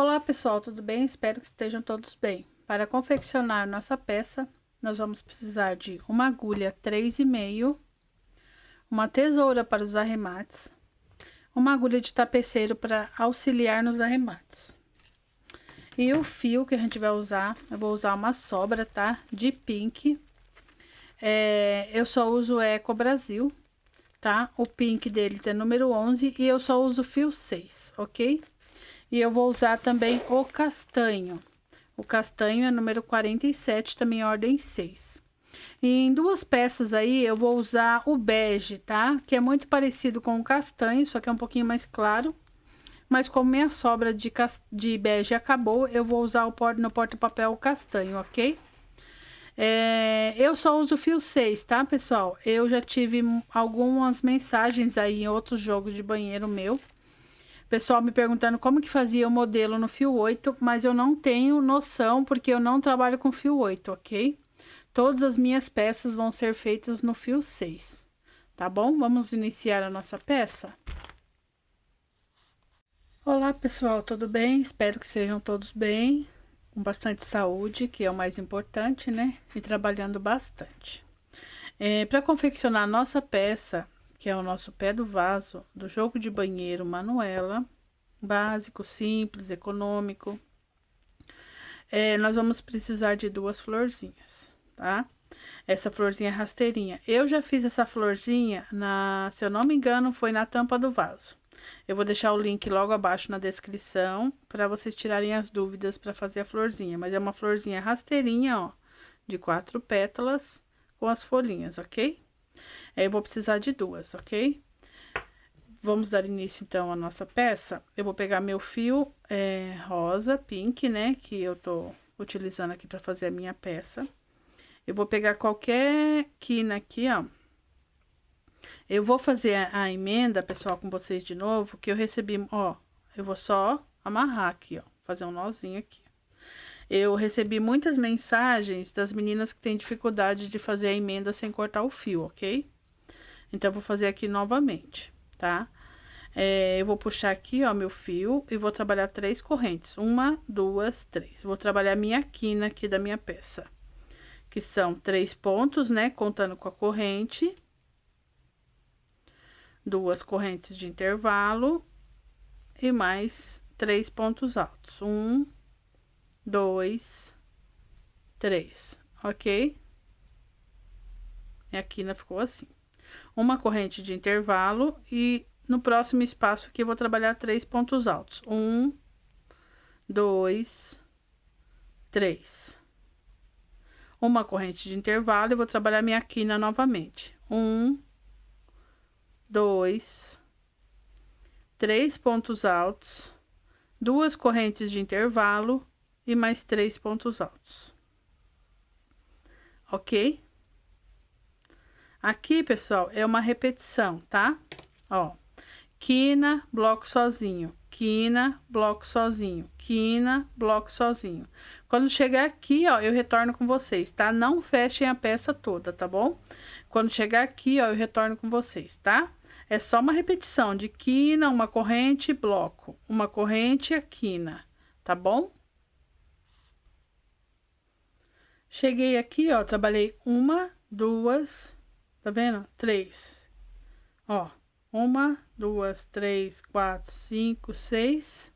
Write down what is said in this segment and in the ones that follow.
Olá pessoal, tudo bem? Espero que estejam todos bem. Para confeccionar nossa peça, nós vamos precisar de uma agulha 3,5, uma tesoura para os arremates, uma agulha de tapeceiro para auxiliar nos arremates. E o fio que a gente vai usar, eu vou usar uma sobra, tá? De pink. Eu só uso Eco Brasil, tá? O pink deles é número 11 e eu só uso fio 6, ok? E eu vou usar também o castanho. O castanho é número 47, também ordem 6. E em duas peças aí eu vou usar o bege, tá? Que é muito parecido com o castanho, só que é um pouquinho mais claro. Mas como minha sobra de bege acabou, eu vou usar no porta-papel o castanho, ok? Eu só uso fio 6, tá, pessoal? Eu já tive algumas mensagens aí em outros jogos de banheiro meu. Pessoal me perguntando como que fazia o modelo no fio 8, mas eu não tenho noção porque eu não trabalho com fio 8, ok? Todas as minhas peças vão ser feitas no fio 6, tá bom? Vamos iniciar a nossa peça? Olá pessoal, tudo bem? Espero que sejam todos bem, com bastante saúde, que é o mais importante, né? E trabalhando bastante. Para confeccionar a nossa peça, que é o nosso pé do vaso do jogo de banheiro Manuela, básico, simples, econômico, nós vamos precisar de duas florzinhas, tá? Essa florzinha rasteirinha. Eu já fiz essa florzinha se eu não me engano, foi na tampa do vaso. Eu vou deixar o link logo abaixo na descrição para vocês tirarem as dúvidas para fazer a florzinha. Mas é uma florzinha rasteirinha, ó, de 4 pétalas com as folhinhas, ok? Eu vou precisar de duas, ok? Vamos dar início então à nossa peça. Eu vou pegar meu fio rosa, pink, né? Que eu tô utilizando aqui para fazer a minha peça. Eu vou pegar qualquer quina aqui, ó. Eu vou fazer a emenda, pessoal, com vocês de novo, que eu recebi, ó. Eu vou só amarrar aqui, ó. Fazer um nozinho aqui. Eu recebi muitas mensagens das meninas que têm dificuldade de fazer a emenda sem cortar o fio, ok? Então, eu vou fazer aqui novamente, tá? Eu vou puxar aqui, ó, meu fio e vou trabalhar 3 correntes. 1, 2, 3. Vou trabalhar minha quina aqui da minha peça, que são 3 pontos, né? Contando com a corrente. 2 correntes de intervalo e mais 3 pontos altos. 1, 2, 3, ok? Minha quina ficou assim. Uma corrente de intervalo e no próximo espaço aqui eu vou trabalhar 3 pontos altos. 1, 2, 3. Uma corrente de intervalo e vou trabalhar minha quina novamente. 1, 2, 3 pontos altos, 2 correntes de intervalo e mais 3 pontos altos. Ok? Aqui, pessoal, é uma repetição, tá? Ó, quina, bloco sozinho, quina, bloco sozinho, quina, bloco sozinho. Quando chegar aqui, ó, eu retorno com vocês, tá? Não fechem a peça toda, tá bom? Quando chegar aqui, ó, eu retorno com vocês, tá? É só uma repetição de quina, uma corrente, bloco, uma corrente e a quina, tá bom? Cheguei aqui, ó, trabalhei 1, 2, tá vendo? 3. Ó, 1, 2, 3, 4, 5, 6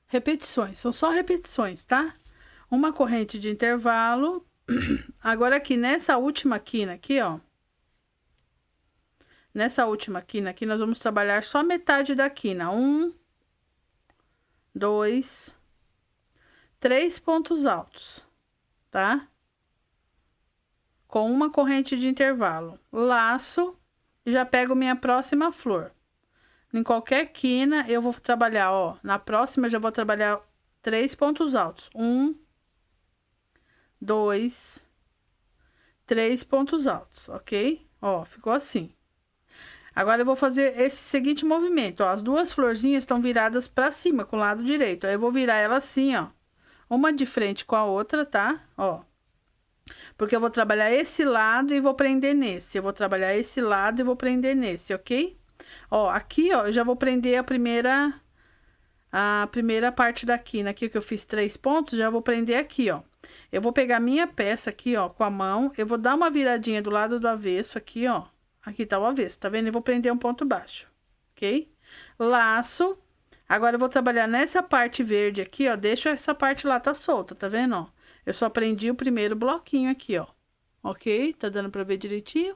repetições, são só repetições, tá? Uma corrente de intervalo. Agora aqui nessa última quina aqui, ó. Nessa última quina aqui, nós vamos trabalhar só metade da quina. 1, 2, 3 pontos altos, tá? Com uma corrente de intervalo. Laço e já pego minha próxima flor. Em qualquer quina, eu vou trabalhar, ó. Na próxima, eu já vou trabalhar 3 pontos altos. 1, 2, 3 pontos altos, ok? Ó, ficou assim. Agora, eu vou fazer esse seguinte movimento, ó. As duas florzinhas estão viradas pra cima, com o lado direito. Aí, eu vou virar ela assim, ó. Uma de frente com a outra, tá? Ó. Porque eu vou trabalhar esse lado e vou prender nesse. Eu vou trabalhar esse lado e vou prender nesse, ok? Ó, aqui, ó, eu já vou prender a a primeira parte da quina aqui, que eu fiz 3 pontos, já vou prender aqui, ó. Eu vou pegar minha peça aqui, ó, com a mão, eu vou dar uma viradinha do lado do avesso aqui, ó. Aqui tá o avesso, tá vendo? Eu vou prender um ponto baixo, ok? Laço. Agora eu vou trabalhar nessa parte verde aqui, ó, deixa essa parte lá tá solta, tá vendo, ó? Eu só prendi o primeiro bloquinho aqui, ó, ok? Tá dando pra ver direitinho?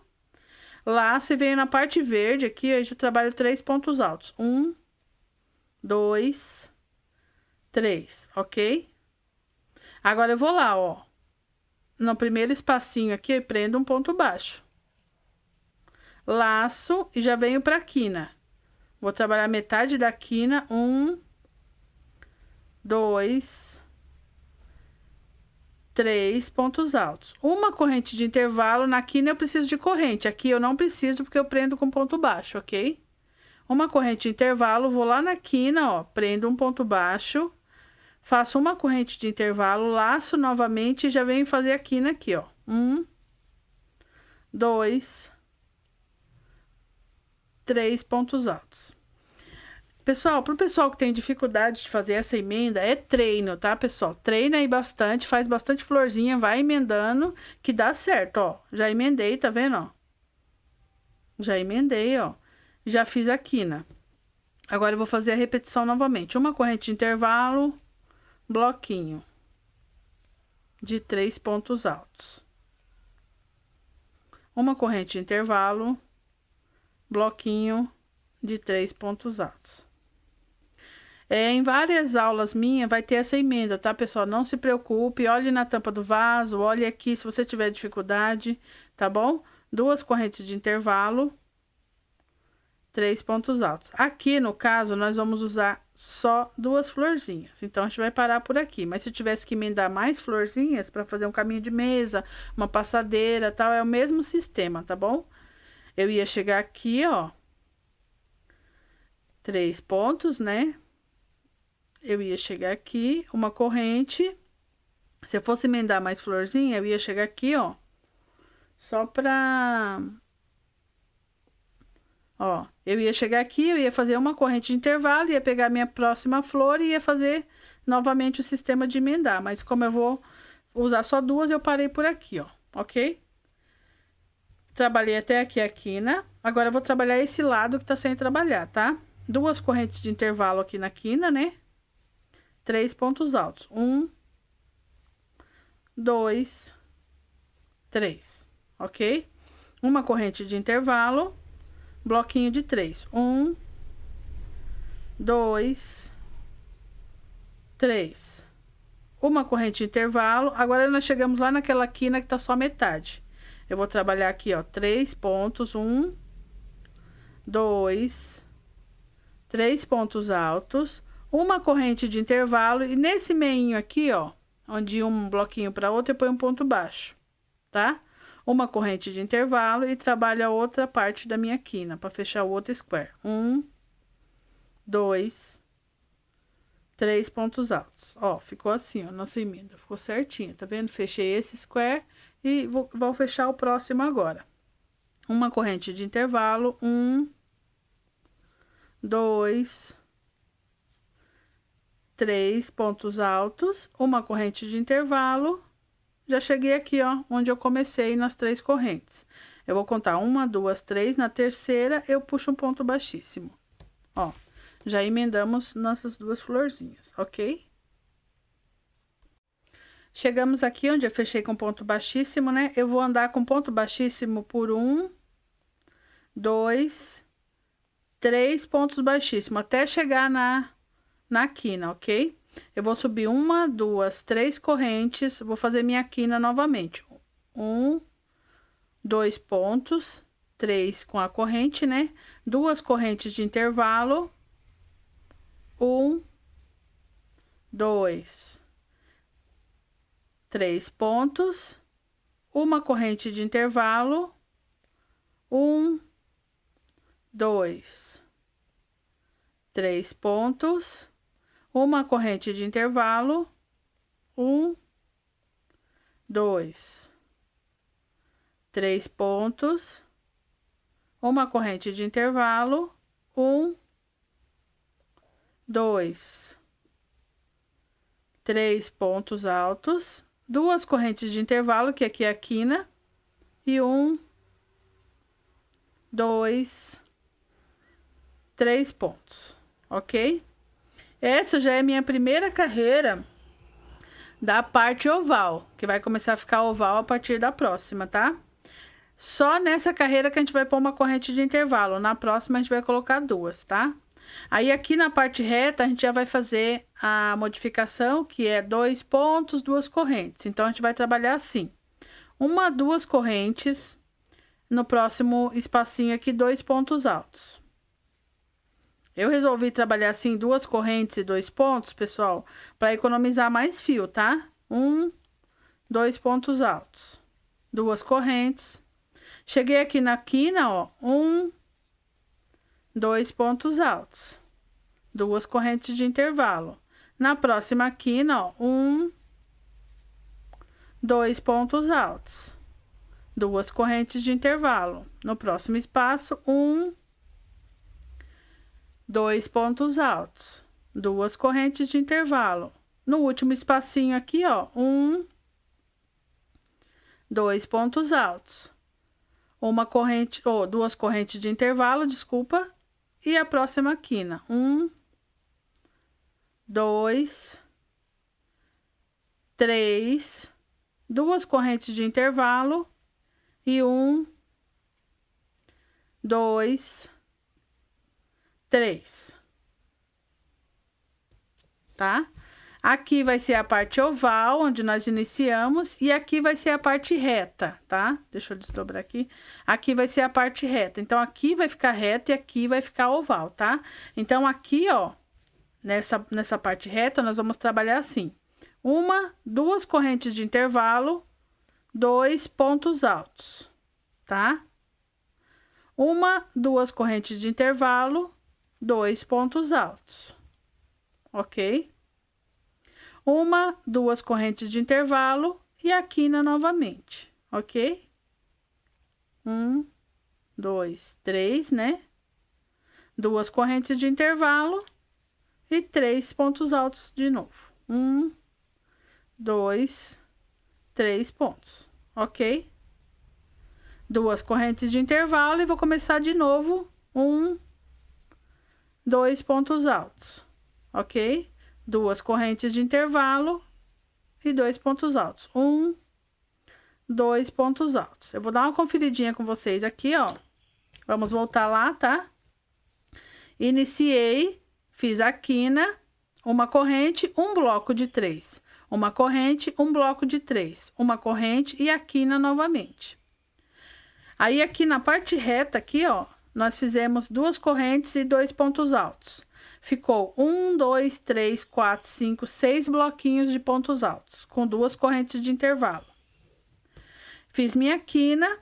Laço e venho na parte verde aqui, eu já trabalho 3 pontos altos. 1, 2, 3, ok? Agora eu vou lá, ó. No primeiro espacinho aqui, eu prendo um ponto baixo. Laço e já venho pra quina. Vou trabalhar metade da quina. 1, 2, 3 pontos altos. Uma corrente de intervalo. Na quina eu preciso de corrente. Aqui eu não preciso porque eu prendo com ponto baixo, ok? Uma corrente de intervalo. Vou lá na quina, ó. Prendo um ponto baixo. Faço uma corrente de intervalo. Laço novamente e já venho fazer a quina aqui, ó. 1, 2, 3 pontos altos. Pessoal, pro pessoal que tem dificuldade de fazer essa emenda, é treino, tá, pessoal? Treina aí bastante, faz bastante florzinha, vai emendando, que dá certo, ó. Já emendei, tá vendo, ó? Já emendei, ó. Já fiz a quina. Agora eu vou fazer a repetição novamente. Uma corrente de intervalo, bloquinho de 3 pontos altos. Uma corrente de intervalo, bloquinho de 3 pontos altos. Em várias aulas minhas vai ter essa emenda, tá, pessoal? Não se preocupe, olhe na tampa do vaso, olhe aqui se você tiver dificuldade, tá bom? 2 correntes de intervalo, 3 pontos altos. Aqui, no caso, nós vamos usar só 2 florzinhas. Então, a gente vai parar por aqui. Mas se tivesse que emendar mais florzinhas para fazer um caminho de mesa, uma passadeira, tal, é o mesmo sistema, tá bom? Eu ia chegar aqui, ó. 3 pontos, né? Eu ia chegar aqui, uma corrente. Se eu fosse emendar mais florzinha, eu ia chegar aqui, ó. Só pra... Ó, eu ia chegar aqui, eu ia fazer uma corrente de intervalo, ia pegar minha próxima flor e ia fazer novamente o sistema de emendar. Mas como eu vou usar só 2, eu parei por aqui, ó, ok? Trabalhei até aqui a quina. Agora eu vou trabalhar esse lado que tá sem trabalhar, tá? 2 correntes de intervalo aqui na quina, né? 3 pontos altos. 1, 2, 3, ok? Uma corrente de intervalo, bloquinho de 3. 1, 2, 3. Uma corrente de intervalo. Agora nós chegamos lá naquela quina que tá só metade. Eu vou trabalhar aqui, ó, 3 pontos. 1, 2, 3 pontos altos. Uma corrente de intervalo e nesse meinho aqui, ó, onde um bloquinho para outro, eu ponho um ponto baixo, tá? Uma corrente de intervalo e trabalho a outra parte da minha quina para fechar o outro square. 1, 2, 3 pontos altos. Ó, ficou assim, ó, nossa emenda ficou certinha, tá vendo? Fechei esse square e vou fechar o próximo agora. Uma corrente de intervalo, 1, 2, 3 pontos altos, uma corrente de intervalo. Já cheguei aqui, ó, onde eu comecei nas 3 correntes. Eu vou contar 1, 2, 3. Na terceira, eu puxo um ponto baixíssimo. Ó, já emendamos nossas 2 florzinhas, ok? Chegamos aqui onde eu fechei com ponto baixíssimo, né? Eu vou andar com ponto baixíssimo por 1, 2, 3 pontos baixíssimos, até chegar na quina, ok? Eu vou subir 1, 2, 3 correntes, vou fazer minha quina novamente. 1, 2 pontos, 3 com a corrente, né? 2 correntes de intervalo. 1, 2, 3 pontos, uma corrente de intervalo. 1, 2, 3 pontos, uma corrente de intervalo. 1, 2, 3 pontos, uma corrente de intervalo. 1, 2, 3 pontos altos, 2 correntes de intervalo, que aqui é a quina, e 1, 2, 3 pontos, ok? Essa já é minha primeira carreira da parte oval, que vai começar a ficar oval a partir da próxima, tá? Só nessa carreira que a gente vai pôr uma corrente de intervalo. Na próxima a gente vai colocar 2, tá? Aí aqui na parte reta a gente já vai fazer a modificação, que é 2 pontos, 2 correntes. Então a gente vai trabalhar assim: 1, 2 correntes, no próximo espacinho aqui 2 pontos altos. Eu resolvi trabalhar assim 2 correntes e 2 pontos, pessoal, para economizar mais fio, tá? 1, 2 pontos altos, 2 correntes. Cheguei aqui na quina, ó, 1, 2 pontos altos, 2 correntes de intervalo. Na próxima quina, ó, 1, 2 pontos altos, 2 correntes de intervalo. No próximo espaço, 1, 2 pontos altos, 2 correntes de intervalo. No último espacinho aqui, ó, 1, 2 pontos altos, uma corrente, ou 2 correntes de intervalo, desculpa, e a próxima quina, 1, 2, 3, 2 correntes de intervalo e 1, 2, 3, tá? Aqui vai ser a parte oval, onde nós iniciamos, e aqui vai ser a parte reta, tá? Deixa eu desdobrar aqui. Aqui vai ser a parte reta. Então, aqui vai ficar reta e aqui vai ficar oval, tá? Então, aqui, ó, nessa parte reta, nós vamos trabalhar assim: 1, 2 correntes de intervalo, 2 pontos altos, tá? 1, 2 correntes de intervalo, 2 pontos altos, ok? 1, 2 correntes de intervalo e a quina novamente, ok? 1, 2, 3, né? 2 correntes de intervalo e 3 pontos altos de novo. 1, 2, 3 pontos, ok? 2 correntes de intervalo e vou começar de novo. 1, 2 pontos altos, ok? 2 correntes de intervalo e 2 pontos altos. 1, 2 pontos altos. Eu vou dar uma conferidinha com vocês aqui, ó. Vamos voltar lá, tá? Iniciei, fiz a quina, uma corrente, um bloco de 3. Uma corrente, um bloco de 3. Uma corrente e a quina novamente. Aí, aqui na parte reta, aqui, ó, nós fizemos 2 correntes e 2 pontos altos. Ficou 1, 2, 3, 4, 5, 6 bloquinhos de pontos altos, com 2 correntes de intervalo. Fiz minha quina,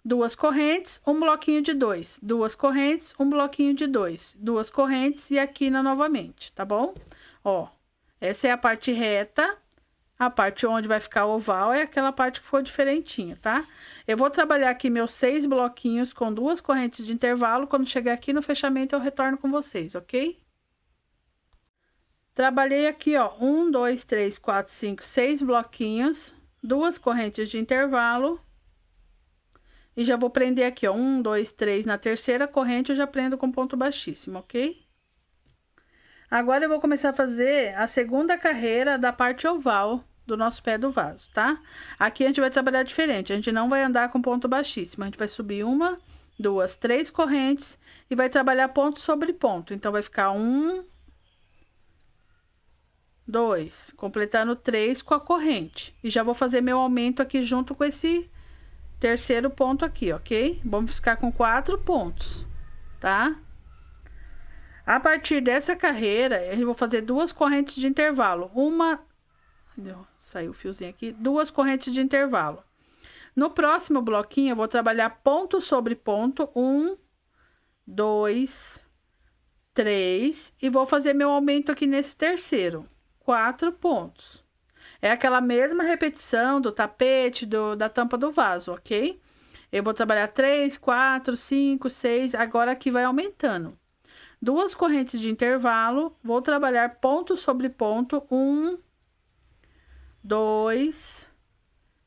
2 correntes, um bloquinho de 2. 2 correntes, um bloquinho de 2. 2 correntes e a quina novamente, tá bom? Ó, essa é a parte reta. A parte onde vai ficar oval é aquela parte que for diferentinha, tá? Eu vou trabalhar aqui meus 6 bloquinhos com 2 correntes de intervalo. Quando chegar aqui no fechamento, eu retorno com vocês, ok? Trabalhei aqui, ó, 1, 2, 3, 4, 5, 6 bloquinhos, 2 correntes de intervalo. E já vou prender aqui, ó, 1, 2, 3, na terceira corrente eu já prendo com ponto baixíssimo, ok? Agora eu vou começar a fazer a segunda carreira da parte oval do nosso pé do vaso, tá? Aqui a gente vai trabalhar diferente, a gente não vai andar com ponto baixíssimo, a gente vai subir 1, 2, 3 correntes e vai trabalhar ponto sobre ponto. Então, vai ficar 1, 2, completando 3 com a corrente. E já vou fazer meu aumento aqui junto com esse terceiro ponto aqui, ok? Vamos ficar com 4 pontos, tá? A partir dessa carreira, eu vou fazer 2 correntes de intervalo. Saiu o fiozinho aqui. 2 correntes de intervalo. No próximo bloquinho, eu vou trabalhar ponto sobre ponto. 1, 2, 3. E vou fazer meu aumento aqui nesse terceiro. 4 pontos. É aquela mesma repetição do tapete, da tampa do vaso, ok? Eu vou trabalhar 3, 4, 5, 6. Agora aqui vai aumentando. duas correntes de intervalo, vou trabalhar ponto sobre ponto, 1, 2,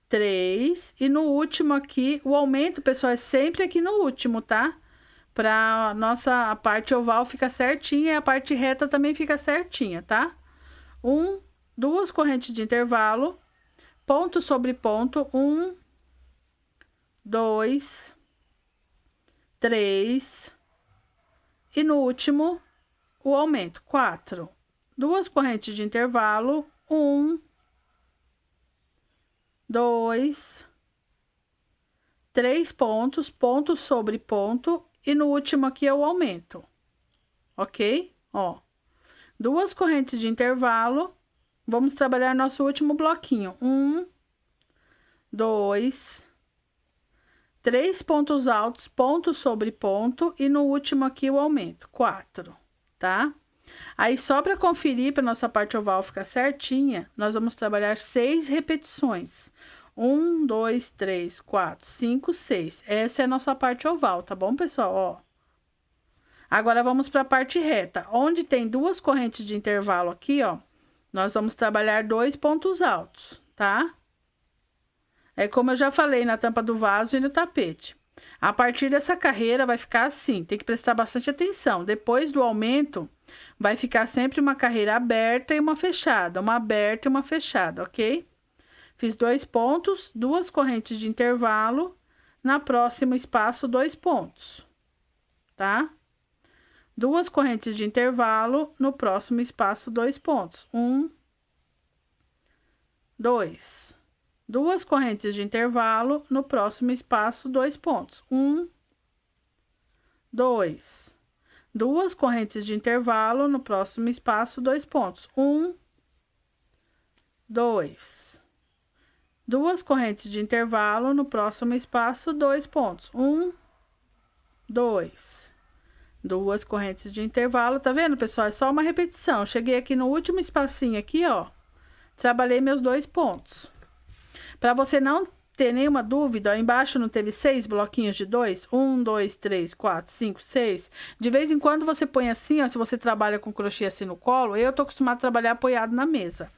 3, e no último aqui, o aumento, pessoal, é sempre aqui no último, tá? Pra nossa parte oval ficar certinha e a parte reta também fica certinha, tá? 2 correntes de intervalo, ponto sobre ponto, 1, 2, 3, e no último, o aumento, 4. 2 correntes de intervalo, 1, 2, 3 pontos, ponto sobre ponto, e no último aqui é o aumento, ok? Ó, 2 correntes de intervalo, vamos trabalhar nosso último bloquinho, 1, 2, 3 pontos altos, ponto sobre ponto, e no último aqui o aumento, 4, tá? Aí, só para conferir, para nossa parte oval ficar certinha, nós vamos trabalhar 6 repetições. 1, 2, 3, 4, 5, 6. Essa é a nossa parte oval, tá bom, pessoal? Ó. Agora, vamos para a parte reta. Onde tem 2 correntes de intervalo aqui, ó, nós vamos trabalhar 2 pontos altos, tá? É como eu já falei na tampa do vaso e no tapete. A partir dessa carreira vai ficar assim, tem que prestar bastante atenção. Depois do aumento, vai ficar sempre uma carreira aberta e uma fechada, uma aberta e uma fechada, ok? Fiz 2 pontos, 2 correntes de intervalo, na próximo espaço 2 pontos, tá? 2 correntes de intervalo, no próximo espaço 2 pontos, 1, 2. 2 correntes de intervalo, no próximo espaço 2 pontos, 1, 2. 2 correntes de intervalo, no próximo espaço 2 pontos, 1, 2. 2 correntes de intervalo, no próximo espaço 2 pontos, 1, 2. 2 correntes de intervalo, tá vendo, pessoal? É só uma repetição. Cheguei aqui no último espacinho aqui, ó, trabalhei meus 2 pontos. Para você não ter nenhuma dúvida, ó, embaixo não teve 6 bloquinhos de 2? 1, 2, 3, 4, 5, 6. De vez em quando você põe assim, ó, se você trabalha com crochê assim no colo, eu tô acostumada a trabalhar apoiado na mesa.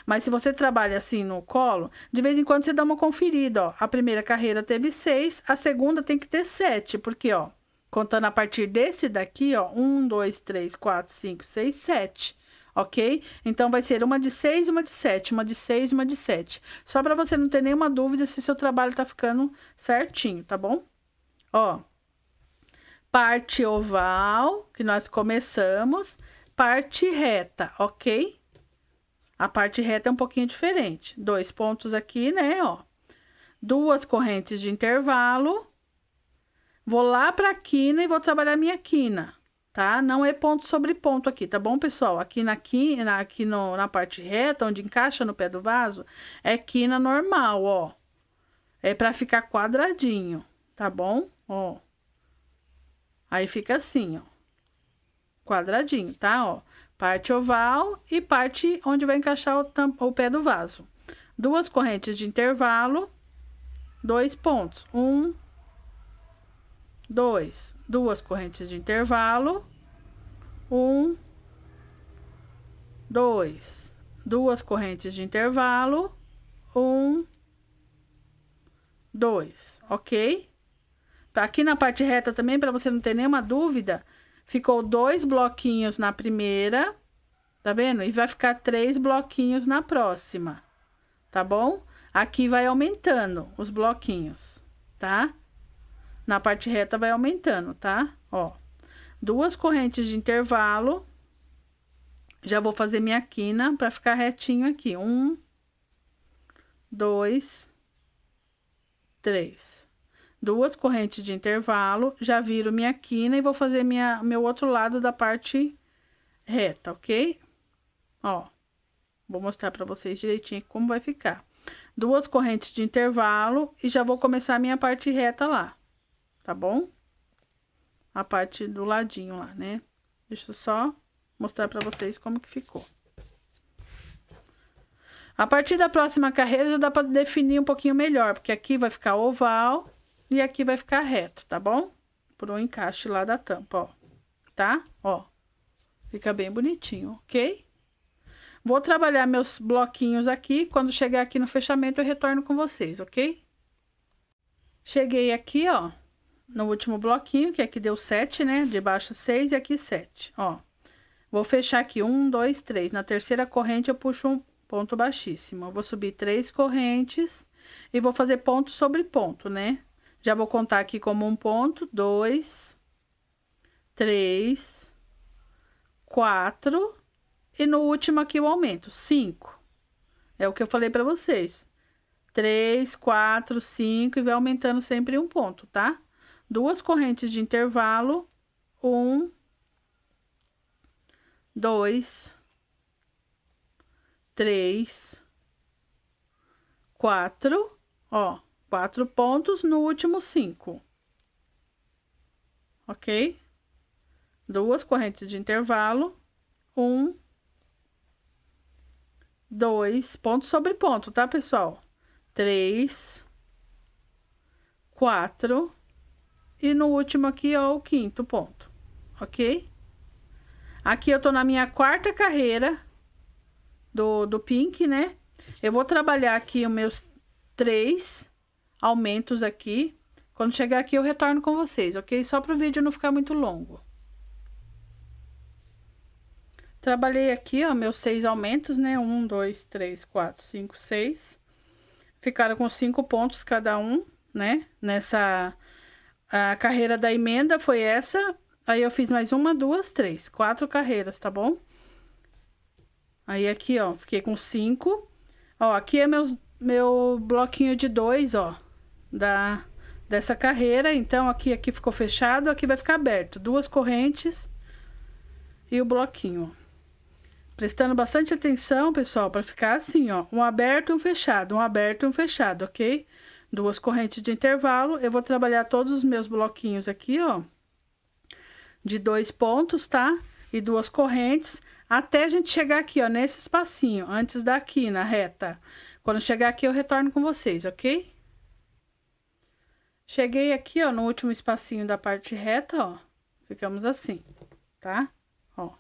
Mas se você trabalha assim no colo, de vez em quando você dá uma conferida, ó. A primeira carreira teve 6, a segunda tem que ter 7, porque, ó, contando a partir desse daqui, ó, 1, 2, 3, 4, 5, 6, 7. Ok? Então, vai ser uma de 6, uma de 7, uma de 6, uma de 7. Só para você não ter nenhuma dúvida se seu trabalho tá ficando certinho, tá bom? Ó, parte oval, que nós começamos, parte reta, ok? A parte reta é um pouquinho diferente. 2 pontos aqui, né, ó. 2 correntes de intervalo. Vou lá pra quina e vou trabalhar minha quina. Tá? Não é ponto sobre ponto aqui, tá bom, pessoal? Aqui na quina, na parte reta, onde encaixa no pé do vaso, é quina normal, ó. É pra ficar quadradinho, tá bom? Ó. Aí fica assim, ó. Quadradinho, tá? Ó. Parte oval e parte onde vai encaixar o pé do vaso. 2 correntes de intervalo, 2 pontos. 1, 2. 2 correntes de intervalo, 1, 2. 2 correntes de intervalo, 1, 2, ok? Aqui na parte reta também, para você não ter nenhuma dúvida, ficou 2 bloquinhos na primeira, tá vendo? E vai ficar 3 bloquinhos na próxima, tá bom? Aqui vai aumentando os bloquinhos, tá? Na parte reta vai aumentando, tá? Ó, 2 correntes de intervalo. Já vou fazer minha quina para ficar retinho aqui. 1, 2, 3. 2 correntes de intervalo. Já viro minha quina e vou fazer meu outro lado da parte reta, ok? Ó, vou mostrar para vocês direitinho como vai ficar. 2 correntes de intervalo e já vou começar a minha parte reta lá. Tá bom? A parte do ladinho lá, né? Deixa eu só mostrar pra vocês como que ficou. A partir da próxima carreira já dá pra definir um pouquinho melhor, porque aqui vai ficar oval e aqui vai ficar reto, tá bom? Por um encaixe lá da tampa, ó. tá? Ó, fica bem bonitinho, ok? Vou trabalhar meus bloquinhos aqui, quando chegar aqui no fechamento eu retorno com vocês, ok? Cheguei aqui, ó, no último bloquinho, que aqui deu 7, né? De baixo 6 e aqui 7, ó. Vou fechar aqui 1, 2, 3. Na terceira corrente eu puxo um ponto baixíssimo. Eu vou subir 3 correntes e vou fazer ponto sobre ponto, né? Já vou contar aqui como um ponto, 2, 3, 4 e no último aqui o aumento, 5. É o que eu falei pra vocês. 3, 4, 5 e vai aumentando sempre um ponto, tá? 2 correntes de intervalo, 1, 2, 3, 4, ó, 4 pontos no último 5, ok? 2 correntes de intervalo, 1, 2, ponto sobre ponto, tá, pessoal? 3, 4 e no último aqui, ó, o quinto ponto, ok? Aqui eu tô na minha quarta carreira do pink, né? Eu vou trabalhar aqui os meus 3 aumentos aqui. Quando chegar aqui eu retorno com vocês, ok? Só para o vídeo não ficar muito longo. Trabalhei aqui, ó, meus 6 aumentos, né? 1, 2, 3, 4, 5, 6. Ficaram com 5 pontos cada um, né? A carreira da emenda foi essa. Aí eu fiz mais 1, 2, 3, 4 carreiras, tá bom? Aí aqui, ó, fiquei com 5. Ó, aqui é meu bloquinho de 2, ó, dessa carreira. Então, aqui ficou fechado, aqui vai ficar aberto. 2 correntes e o bloquinho. Prestando bastante atenção, pessoal, para ficar assim, ó, um aberto e um fechado, um aberto e um fechado, ok? 2 correntes de intervalo. Eu vou trabalhar todos os meus bloquinhos aqui, ó, de 2 pontos, tá? E 2 correntes, até a gente chegar aqui, ó, nesse espacinho, antes daqui, na reta. Quando chegar aqui, eu retorno com vocês, ok? Cheguei aqui, ó, no último espacinho da parte reta, ó. Ficamos assim, tá? Ó.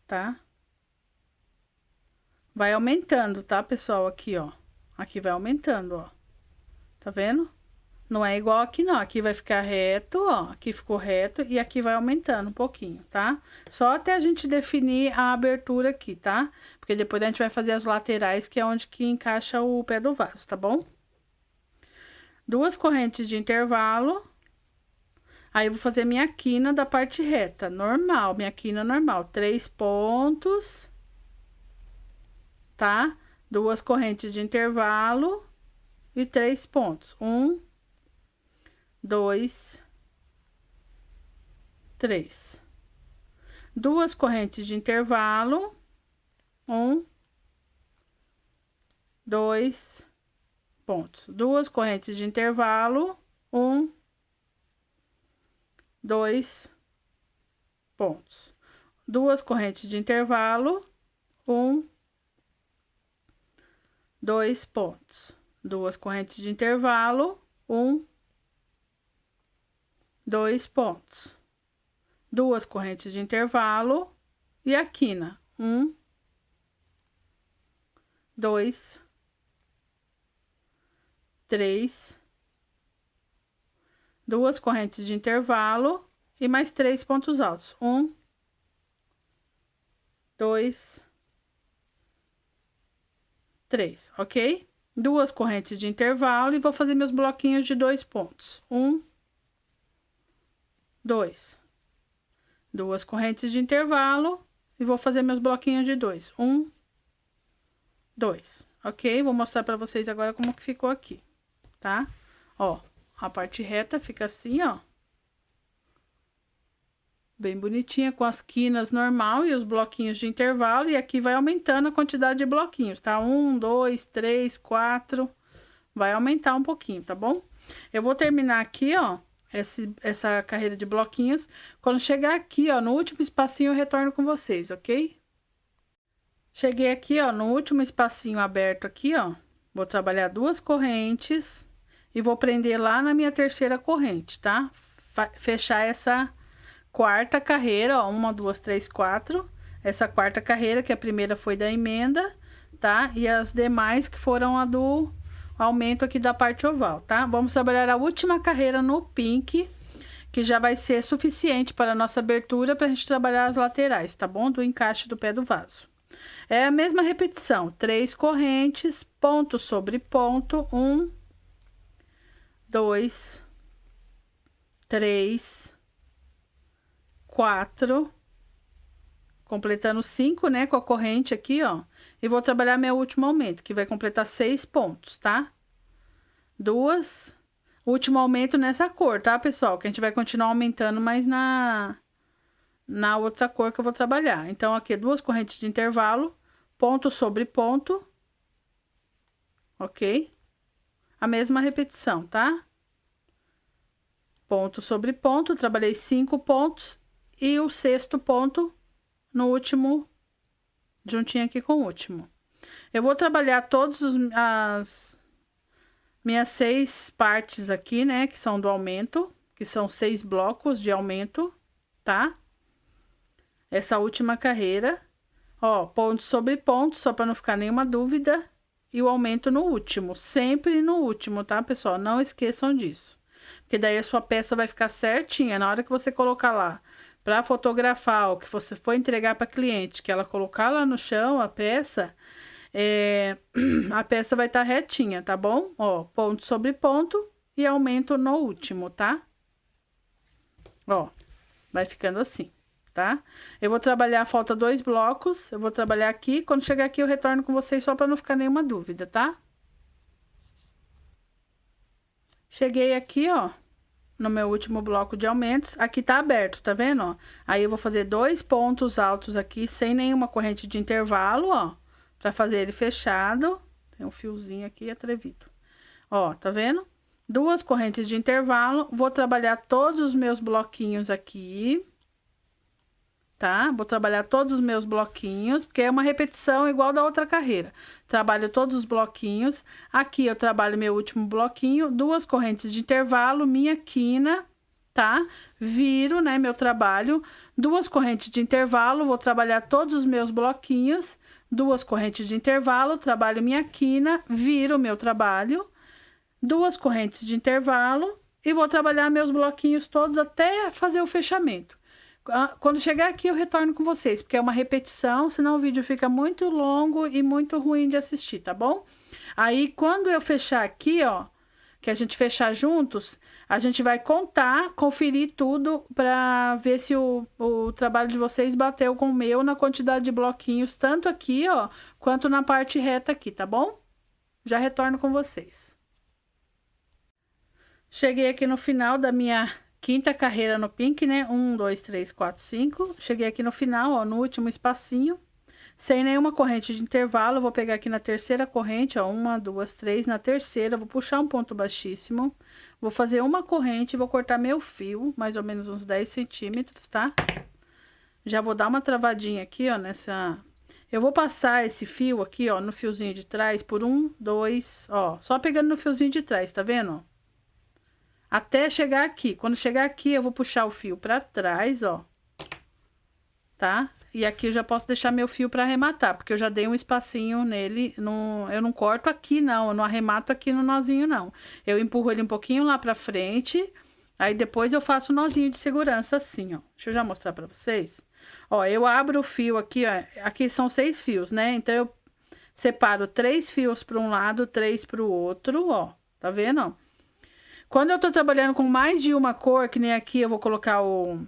Tá? Vai aumentando, tá, pessoal? Aqui, ó. Aqui vai aumentando, ó. Tá vendo? Não é igual aqui, não. Aqui vai ficar reto, ó. Aqui ficou reto e aqui vai aumentando um pouquinho, tá? Só até a gente definir a abertura aqui, tá? Porque depois a gente vai fazer as laterais, que é onde que encaixa o pé do vaso, tá bom? 2 correntes de intervalo. Aí, eu vou fazer minha quina da parte reta, normal, minha quina normal. 3 pontos, tá? 2 correntes de intervalo e 3 pontos. 1, 2, 3. 2 correntes de intervalo. 1, 2 pontos. 2 correntes de intervalo. 1, 2 pontos. 2 correntes de intervalo. 1, 2 pontos. 2 correntes de intervalo. 1, 2 pontos. 2 correntes de intervalo e a quina. 1, 2, 3, 2 correntes de intervalo e mais 3 pontos altos. 1, 2, 3, ok? 2 correntes de intervalo e vou fazer meus bloquinhos de 2 pontos. 1, 2. 2 correntes de intervalo e vou fazer meus bloquinhos de 2. 1, 2, ok? Vou mostrar pra vocês agora como que ficou aqui, tá? Ó. A parte reta fica assim, ó. Bem bonitinha, com as quinas normal e os bloquinhos de intervalo. E aqui vai aumentando a quantidade de bloquinhos, tá? 1, 2, 3, 4. Vai aumentar um pouquinho, tá bom? Eu vou terminar aqui, ó, essa carreira de bloquinhos. Quando chegar aqui, ó, no último espacinho, eu retorno com vocês, ok? Cheguei aqui, ó, no último espacinho aberto aqui, ó. Vou trabalhar 2 correntes. E vou prender lá na minha terceira corrente, tá? Fechar essa quarta carreira, ó, 1, 2, 3, 4. Essa quarta carreira, que a primeira foi da emenda, tá? E as demais que foram a do aumento aqui da parte oval, tá? Vamos trabalhar a última carreira no pink, que já vai ser suficiente para a nossa abertura, para a gente trabalhar as laterais, tá bom? Do encaixe do pé do vaso. É a mesma repetição, 3 correntes, ponto sobre ponto, 1, 2, 3, 4, completando 5, né, com a corrente aqui, ó. E vou trabalhar meu último aumento, que vai completar 6 pontos, tá? 2, último aumento nessa cor, tá, pessoal? Que a gente vai continuar aumentando, mas na outra cor que eu vou trabalhar. Então, aqui, 2 correntes de intervalo, ponto sobre ponto, ok? A mesma repetição, tá? Ponto sobre ponto, trabalhei 5 pontos e o 6º ponto no último, juntinho aqui com o último. Eu vou trabalhar todas as minhas 6 partes aqui, né, que são do aumento, que são 6 blocos de aumento, tá? Essa última carreira, ó, ponto sobre ponto, só para não ficar nenhuma dúvida, e o aumento no último, sempre no último, tá, pessoal? Não esqueçam disso, porque daí a sua peça vai ficar certinha, na hora que você colocar lá para fotografar, o que você for entregar para cliente, que ela colocar lá no chão a peça, a peça vai estar retinha, tá bom? Ó, ponto sobre ponto e aumento no último, tá? Ó, vai ficando assim, tá? Eu vou trabalhar, falta 2 blocos, eu vou trabalhar aqui, quando chegar aqui eu retorno com vocês só para não ficar nenhuma dúvida, tá? Cheguei aqui, ó, no meu último bloco de aumentos, aqui tá aberto, tá vendo, ó? Aí eu vou fazer 2 pontos altos aqui, sem nenhuma corrente de intervalo, ó, pra fazer ele fechado. Tem um fiozinho aqui atrevido. Ó, tá vendo? 2 correntes de intervalo, vou trabalhar todos os meus bloquinhos aqui, tá? Vou trabalhar todos os meus bloquinhos, porque é uma repetição igual da outra carreira. Trabalho todos os bloquinhos. Aqui eu trabalho meu último bloquinho, 2 correntes de intervalo, minha quina, tá? Viro, né, meu trabalho, 2 correntes de intervalo, vou trabalhar todos os meus bloquinhos, 2 correntes de intervalo, trabalho minha quina, viro meu trabalho, 2 correntes de intervalo e vou trabalhar meus bloquinhos todos até fazer o fechamento. Quando chegar aqui eu retorno com vocês, porque é uma repetição, senão o vídeo fica muito longo e muito ruim de assistir, tá bom? Aí, quando eu fechar aqui, ó, que a gente fechar juntos, a gente vai contar, conferir tudo pra ver se o trabalho de vocês bateu com o meu na quantidade de bloquinhos, tanto aqui, ó, quanto na parte reta aqui, tá bom? Já retorno com vocês. Cheguei aqui no final da minha 5ª carreira no pink, né? 1, 2, 3, 4, 5. Cheguei aqui no final, ó, no último espacinho. Sem nenhuma corrente de intervalo, vou pegar aqui na 3ª corrente, ó, 1, 2, 3. Na terceira, vou puxar um ponto baixíssimo. Vou fazer uma corrente e vou cortar meu fio, mais ou menos uns 10 centímetros, tá? Já vou dar uma travadinha aqui, ó, nessa... Eu vou passar esse fio aqui, ó, no fiozinho de trás por 1, 2, ó. Só pegando no fiozinho de trás, tá vendo, ó? Até chegar aqui. Quando chegar aqui, eu vou puxar o fio pra trás, ó. Tá? E aqui eu já posso deixar meu fio pra arrematar, porque eu já dei um espacinho nele. Eu não corto aqui, não. Eu não arremato aqui no nozinho, não. Eu empurro ele um pouquinho lá pra frente. Aí depois eu faço o nozinho de segurança assim, ó. Deixa eu já mostrar pra vocês. Ó, eu abro o fio aqui, ó. Aqui são 6 fios, né? Então, eu separo 3 fios pra um lado, 3 pro outro, ó. Tá vendo, ó? Quando eu tô trabalhando com mais de uma cor, que nem aqui eu vou colocar o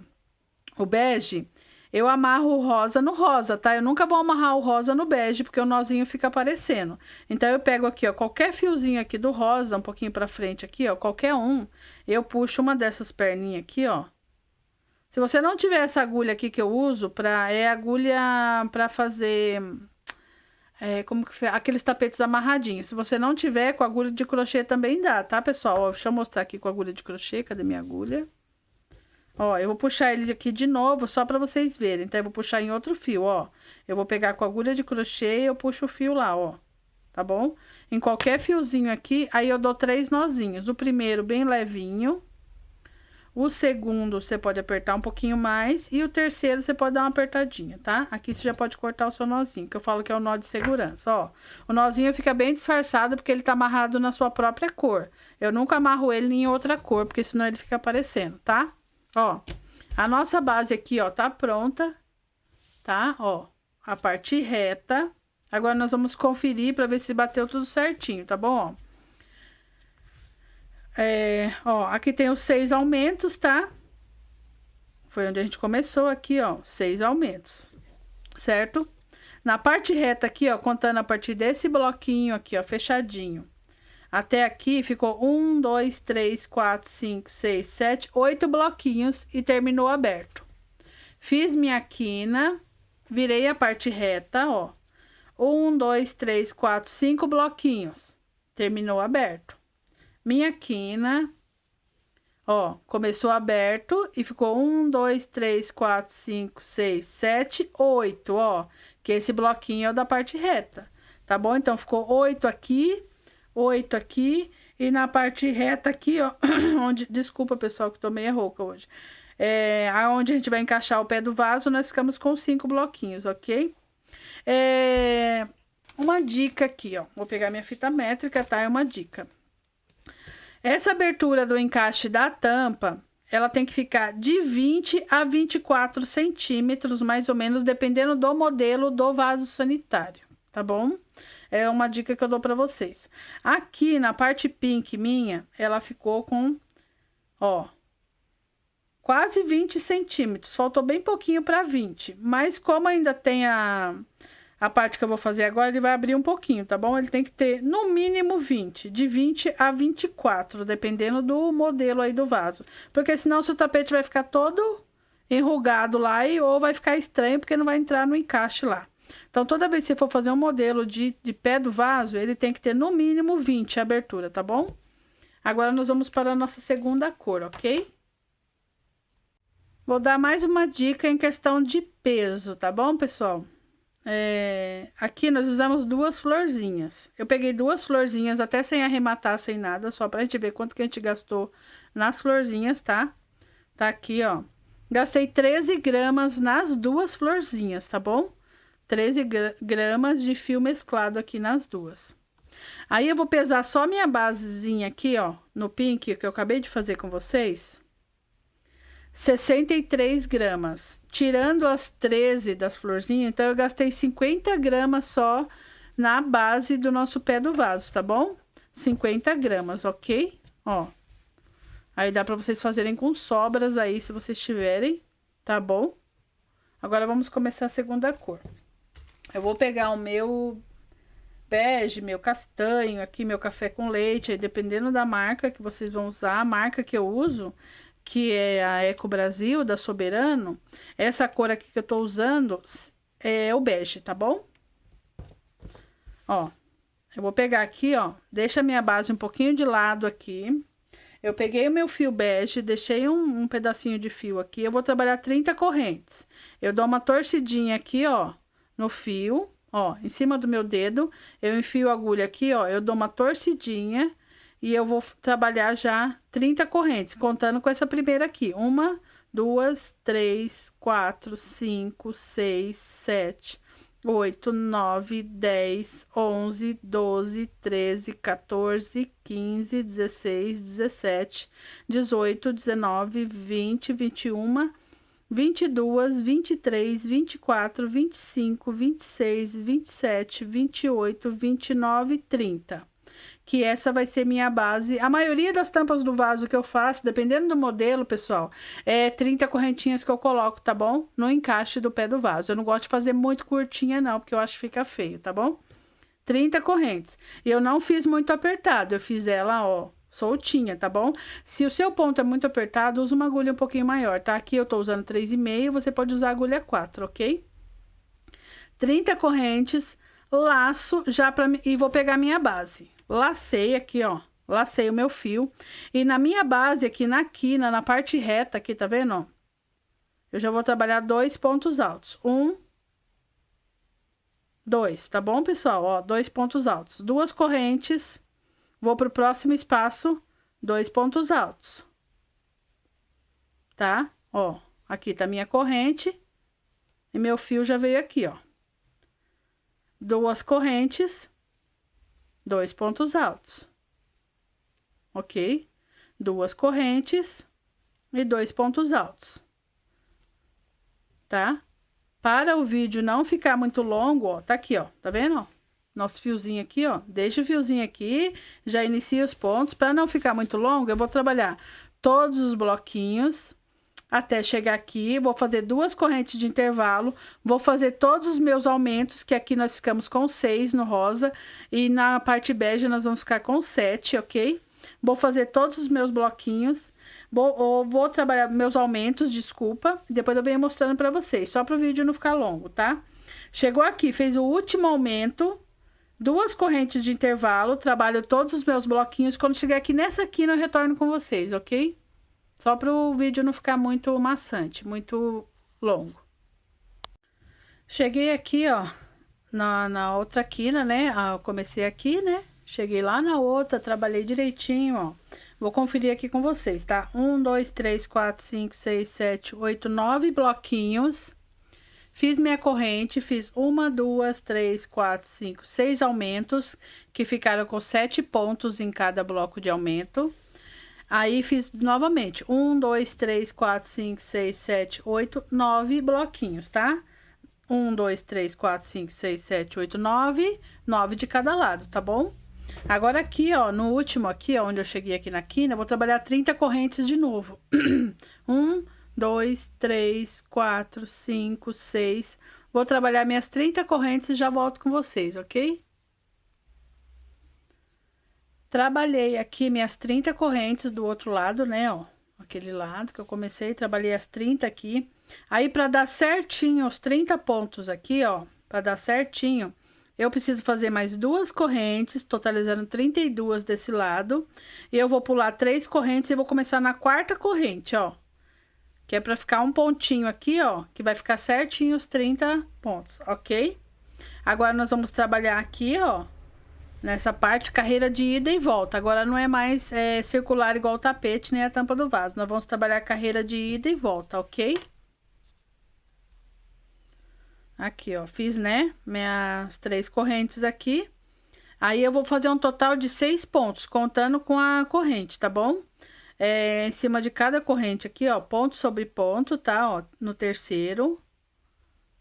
bege, eu amarro o rosa no rosa, tá? Eu nunca vou amarrar o rosa no bege, porque o nozinho fica aparecendo. Então, eu pego aqui, ó, qualquer fiozinho aqui do rosa, um pouquinho pra frente aqui, ó, qualquer um, eu puxo uma dessas perninhas aqui, ó. Se você não tiver essa agulha aqui que eu uso, é agulha pra fazer... aqueles tapetes amarradinhos. Se você não tiver, com agulha de crochê também dá, tá, pessoal? Ó, deixa eu mostrar aqui com agulha de crochê. Cadê minha agulha? Ó, eu vou puxar ele aqui de novo, só pra vocês verem. Então, eu vou puxar em outro fio, ó. Eu vou pegar com agulha de crochê e eu puxo o fio lá, ó. Tá bom? Em qualquer fiozinho aqui, aí eu dou 3 nozinhos. O primeiro bem levinho. O segundo você pode apertar um pouquinho mais e o terceiro você pode dar uma apertadinha, tá? Aqui você já pode cortar o seu nozinho, que eu falo que é o nó de segurança, ó. O nozinho fica bem disfarçado porque ele tá amarrado na sua própria cor. Eu nunca amarro ele em outra cor, porque senão ele fica aparecendo, tá? Ó, a nossa base aqui, ó, tá pronta, tá? Ó, a parte reta. Agora nós vamos conferir para ver se bateu tudo certinho, tá bom? Ó, aqui tem os 6 aumentos, tá? Foi onde a gente começou aqui, ó, 6 aumentos, certo? Na parte reta aqui, ó, contando a partir desse bloquinho aqui, ó, fechadinho. Até aqui ficou 1, 2, 3, 4, 5, 6, 7, 8 bloquinhos e terminou aberto. Fiz minha quina, virei a parte reta, ó. 1, 2, 3, 4, 5 bloquinhos. Terminou aberto. Minha quina, ó, começou aberto e ficou 1, 2, 3, 4, 5, 6, 7, 8, ó. Que esse bloquinho é o da parte reta, tá bom? Então, ficou 8 aqui, 8 aqui e na parte reta aqui, ó, onde... Desculpa, pessoal, que tô meio rouca hoje. Aonde a gente vai encaixar o pé do vaso, nós ficamos com 5 bloquinhos, ok? Uma dica aqui, ó. Vou pegar minha fita métrica, tá? É uma dica. Essa abertura do encaixe da tampa, ela tem que ficar de 20 a 24 centímetros, mais ou menos, dependendo do modelo do vaso sanitário, tá bom? É uma dica que eu dou pra vocês. Aqui, na parte pink minha, ela ficou com, ó, quase 20 centímetros. Faltou bem pouquinho para 20, mas como ainda tem a parte que eu vou fazer agora, ele vai abrir um pouquinho, tá bom? Ele tem que ter, no mínimo, 20. De 20 a 24, dependendo do modelo aí do vaso. Porque senão o seu tapete vai ficar todo enrugado lá ou vai ficar estranho, porque não vai entrar no encaixe lá. Então, toda vez que você for fazer um modelo de pé do vaso, ele tem que ter, no mínimo, 20 a abertura, tá bom? Agora, nós vamos para a nossa segunda cor, ok? Vou dar mais uma dica em questão de peso, tá bom, pessoal? Aqui nós usamos 2 florzinhas. Eu peguei 2 florzinhas até sem arrematar, sem nada, só pra gente ver quanto que a gente gastou nas florzinhas, tá? Tá aqui, ó. Gastei 13 gramas nas 2 florzinhas, tá bom? 13 gramas de fio mesclado aqui nas 2. Aí eu vou pesar só minha basezinha aqui, ó, no pink, que eu acabei de fazer com vocês. 63 gramas, tirando as 13 das florzinhas, então eu gastei 50 gramas só na base do nosso pé do vaso, tá bom? 50 gramas, ok? Ó, aí dá pra vocês fazerem com sobras aí, se vocês tiverem, tá bom? Agora vamos começar a segunda cor. Eu vou pegar o meu bege, meu castanho, aqui meu café com leite, aí dependendo da marca que vocês vão usar, a marca que eu uso, que é a Eco Brasil, da Soberano, essa cor aqui que eu tô usando é o bege, tá bom? Ó, eu vou pegar aqui, ó, deixa a minha base um pouquinho de lado aqui. Eu peguei o meu fio bege, deixei um pedacinho de fio aqui, eu vou trabalhar 30 correntes. Eu dou uma torcidinha aqui, ó, no fio, ó, em cima do meu dedo, eu enfio a agulha aqui, ó, eu dou uma torcidinha. E eu vou trabalhar já 30 correntes, contando com essa primeira aqui. 1, 2, 3, 4, 5, 6, 7, 8, 9, 10, 11, 12, 13, 14, 15, 16, 17, 18, 19, 20, 21, 22, 23, 24, 25, 26, 27, 28, 29 e 30. Que essa vai ser minha base. A maioria das tampas do vaso que eu faço, dependendo do modelo, pessoal, é 30 correntinhas que eu coloco, tá bom? No encaixe do pé do vaso. Eu não gosto de fazer muito curtinha, não, porque eu acho que fica feio, tá bom? 30 correntes. E eu não fiz muito apertado, eu fiz ela, ó, soltinha, tá bom? Se o seu ponto é muito apertado, usa uma agulha um pouquinho maior, tá? Aqui eu tô usando 3,5, você pode usar a agulha 4, ok? 30 correntes, laço já pra... E vou pegar minha base. Lacei aqui, ó, lacei o meu fio. E na minha base aqui, na quina, na parte reta aqui, tá vendo, ó? Eu já vou trabalhar 2 pontos altos. 1, 2, tá bom, pessoal? Ó, 2 pontos altos. 2 correntes. Vou pro próximo espaço, 2 pontos altos. tá? Ó, aqui tá minha corrente e meu fio já veio aqui, ó. 2 correntes, 2 pontos altos, ok? 2 correntes e 2 pontos altos, tá? Para o vídeo não ficar muito longo, ó, tá aqui, ó, tá vendo, ó? Nosso fiozinho aqui, ó, deixa o fiozinho aqui, já inicia os pontos. Para não ficar muito longo, eu vou trabalhar todos os bloquinhos até chegar aqui, vou fazer 2 correntes de intervalo, vou fazer todos os meus aumentos, que aqui nós ficamos com 6 no rosa, e na parte bege nós vamos ficar com 7, ok? Vou fazer todos os meus bloquinhos, vou trabalhar meus aumentos, desculpa, depois eu venho mostrando pra vocês, só para o vídeo não ficar longo, tá? Chegou aqui, fez o último aumento, 2 correntes de intervalo, trabalho todos os meus bloquinhos, quando chegar aqui nessa aqui eu retorno com vocês, ok? Só para o vídeo não ficar muito maçante, muito longo. Cheguei aqui, ó, na outra quina, né? Eu comecei aqui, né? Cheguei lá na outra, trabalhei direitinho, ó. Vou conferir aqui com vocês, tá? 1, 2, 3, 4, 5, 6, 7, 8, 9 bloquinhos. Fiz minha corrente, fiz 1, 2, 3, 4, 5, 6 aumentos, que ficaram com 7 pontos em cada bloco de aumento. Aí, fiz novamente, 1, 2, 3, 4, 5, 6, 7, 8, 9 bloquinhos, tá? 1, 2, 3, 4, 5, 6, 7, 8, 9, 9 de cada lado, tá bom? Agora aqui, ó, no último aqui, ó, onde eu cheguei aqui na quina, eu vou trabalhar 30 correntes de novo. 1, 2, 3, 4, 5, 6. Vou trabalhar minhas 30 correntes e já volto com vocês, ok? Trabalhei aqui minhas 30 correntes do outro lado, né, ó. Aquele lado que eu comecei, trabalhei as 30 aqui. Aí, pra dar certinho os 30 pontos aqui, ó, pra dar certinho, eu preciso fazer mais 2 correntes, totalizando 32 desse lado. E eu vou pular 3 correntes e vou começar na 4ª corrente, ó. Que é pra ficar um pontinho aqui, ó, que vai ficar certinho os 30 pontos, ok? Agora, nós vamos trabalhar aqui, ó, nessa parte, carreira de ida e volta. Agora, não é mais circular igual o tapete, nem a tampa do vaso. Nós vamos trabalhar carreira de ida e volta, ok? Aqui, ó, fiz, né, minhas 3 correntes aqui. Aí, eu vou fazer um total de 6 pontos, contando com a corrente, tá bom? Em cima de cada corrente aqui, ó, ponto sobre ponto, tá? Ó, no terceiro,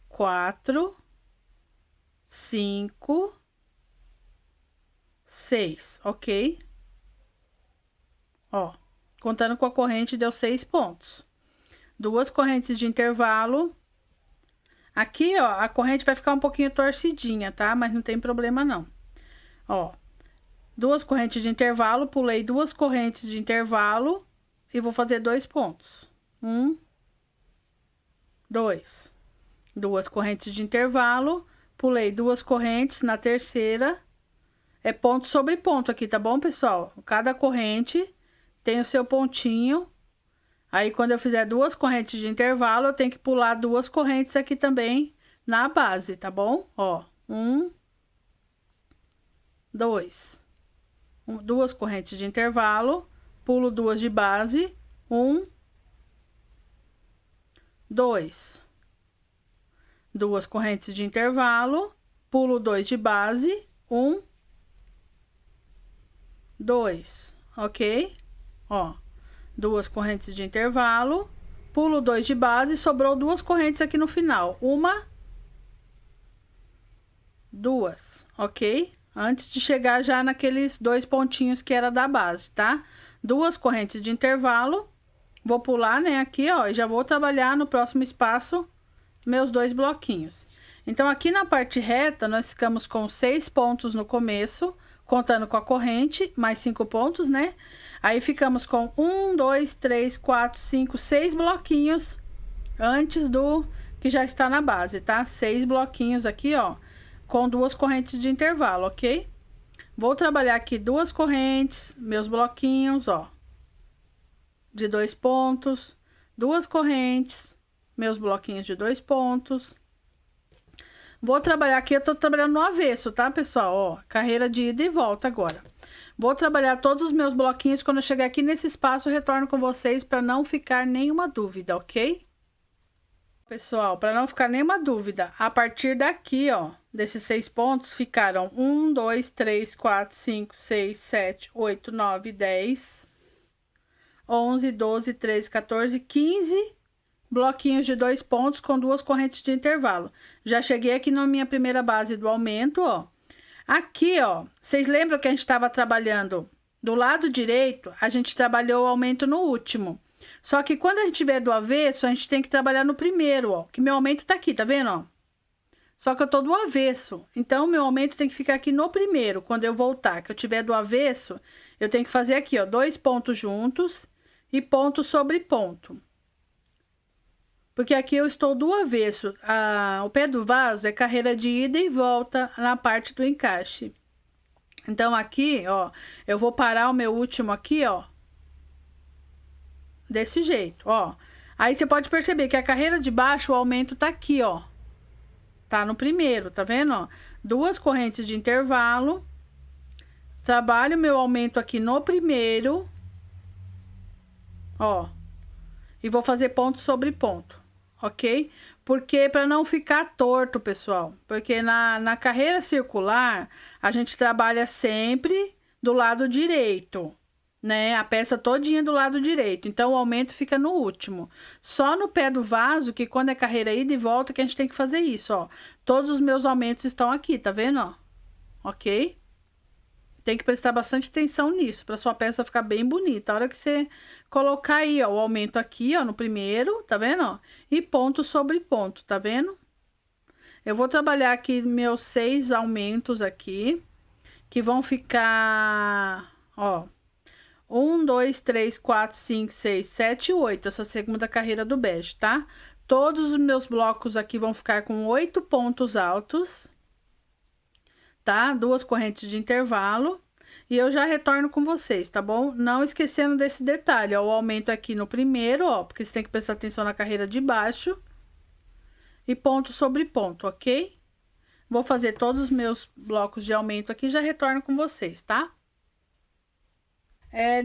4, 5, 6, ok? Ó, contando com a corrente, deu 6 pontos. 2 correntes de intervalo. Aqui, ó, a corrente vai ficar um pouquinho torcidinha, tá? Mas não tem problema, não. Ó, 2 correntes de intervalo, pulei 2 correntes de intervalo e vou fazer 2 pontos. 1, 2. 2 correntes de intervalo, pulei 2 correntes na terceira. É ponto sobre ponto aqui, tá bom, pessoal? Cada corrente tem o seu pontinho. Aí, quando eu fizer 2 correntes de intervalo, eu tenho que pular 2 correntes aqui também na base, tá bom? Ó, 1, 2. 2 correntes de intervalo, pulo 2 de base, 1, 2. 2 correntes de intervalo, pulo 2 de base, 1, 2, ok? Ó, 2 correntes de intervalo, pulo 2 de base, sobrou 2 correntes aqui no final. 1, 2, ok? Antes de chegar já naqueles 2 pontinhos que era da base, tá? 2 correntes de intervalo, vou pular, né, aqui, ó, e já vou trabalhar no próximo espaço meus 2 bloquinhos. Então, aqui na parte reta, nós ficamos com 6 pontos no começo, contando com a corrente, mais 5 pontos, né? Aí, ficamos com 1, 2, 3, 4, 5, 6 bloquinhos antes do que já está na base, tá? 6 bloquinhos aqui, ó, com 2 correntes de intervalo, ok? Vou trabalhar aqui 2 correntes, meus bloquinhos, ó, de 2 pontos, 2 correntes, meus bloquinhos de 2 pontos. Vou trabalhar aqui, eu tô trabalhando no avesso, tá, pessoal? Ó, carreira de ida e volta agora. Vou trabalhar todos os meus bloquinhos. Quando eu chegar aqui nesse espaço, eu retorno com vocês para não ficar nenhuma dúvida, ok? Pessoal, para não ficar nenhuma dúvida, a partir daqui, ó, desses 6 pontos, ficaram 1, 2, 3, 4, 5, 6, 7, 8, 9, 10, 11, 12, 13, 14, 15 bloquinhos de 2 pontos com 2 correntes de intervalo. Já cheguei aqui na minha primeira base do aumento, ó. Aqui, ó, vocês lembram que a gente estava trabalhando do lado direito? A gente trabalhou o aumento no último. Só que quando a gente vier do avesso, a gente tem que trabalhar no primeiro, ó. Que meu aumento tá aqui, tá vendo, ó? Só que eu tô do avesso. Então, meu aumento tem que ficar aqui no primeiro. Quando eu voltar, que eu tiver do avesso, eu tenho que fazer aqui, ó, 2 pontos juntos e ponto sobre ponto. Porque aqui eu estou do avesso. O pé do vaso é carreira de ida e volta na parte do encaixe. Então, aqui, ó, eu vou parar o meu último aqui, ó. Desse jeito, ó. Aí você pode perceber que a carreira de baixo, o aumento tá aqui, ó. Tá no primeiro, tá vendo, ó? 2 correntes de intervalo. Trabalho meu aumento aqui no primeiro. Ó. E vou fazer ponto sobre ponto, ok? Porque para não ficar torto, pessoal. Porque na carreira circular, a gente trabalha sempre do lado direito, né? A peça todinha do lado direito. Então, o aumento fica no último. Só no pé do vaso, que quando é carreira ida e volta, que a gente tem que fazer isso, ó. Todos os meus aumentos estão aqui, tá vendo, ó? Ok? Tem que prestar bastante atenção nisso, para sua peça ficar bem bonita. A hora que você colocar aí, ó, o aumento aqui, ó, no primeiro, tá vendo, ó? E ponto sobre ponto, tá vendo? Eu vou trabalhar aqui meus 6 aumentos aqui, que vão ficar, ó... 1, 2, 3, 4, 5, 6, 7, 8. Essa segunda carreira do bege, tá? Todos os meus blocos aqui vão ficar com 8 pontos altos, tá? 2 correntes de intervalo. E eu já retorno com vocês, tá bom? Não esquecendo desse detalhe, ó. O aumento aqui no primeiro, ó. Porque você tem que prestar atenção na carreira de baixo. E ponto sobre ponto, ok? Vou fazer todos os meus blocos de aumento aqui e já retorno com vocês, tá?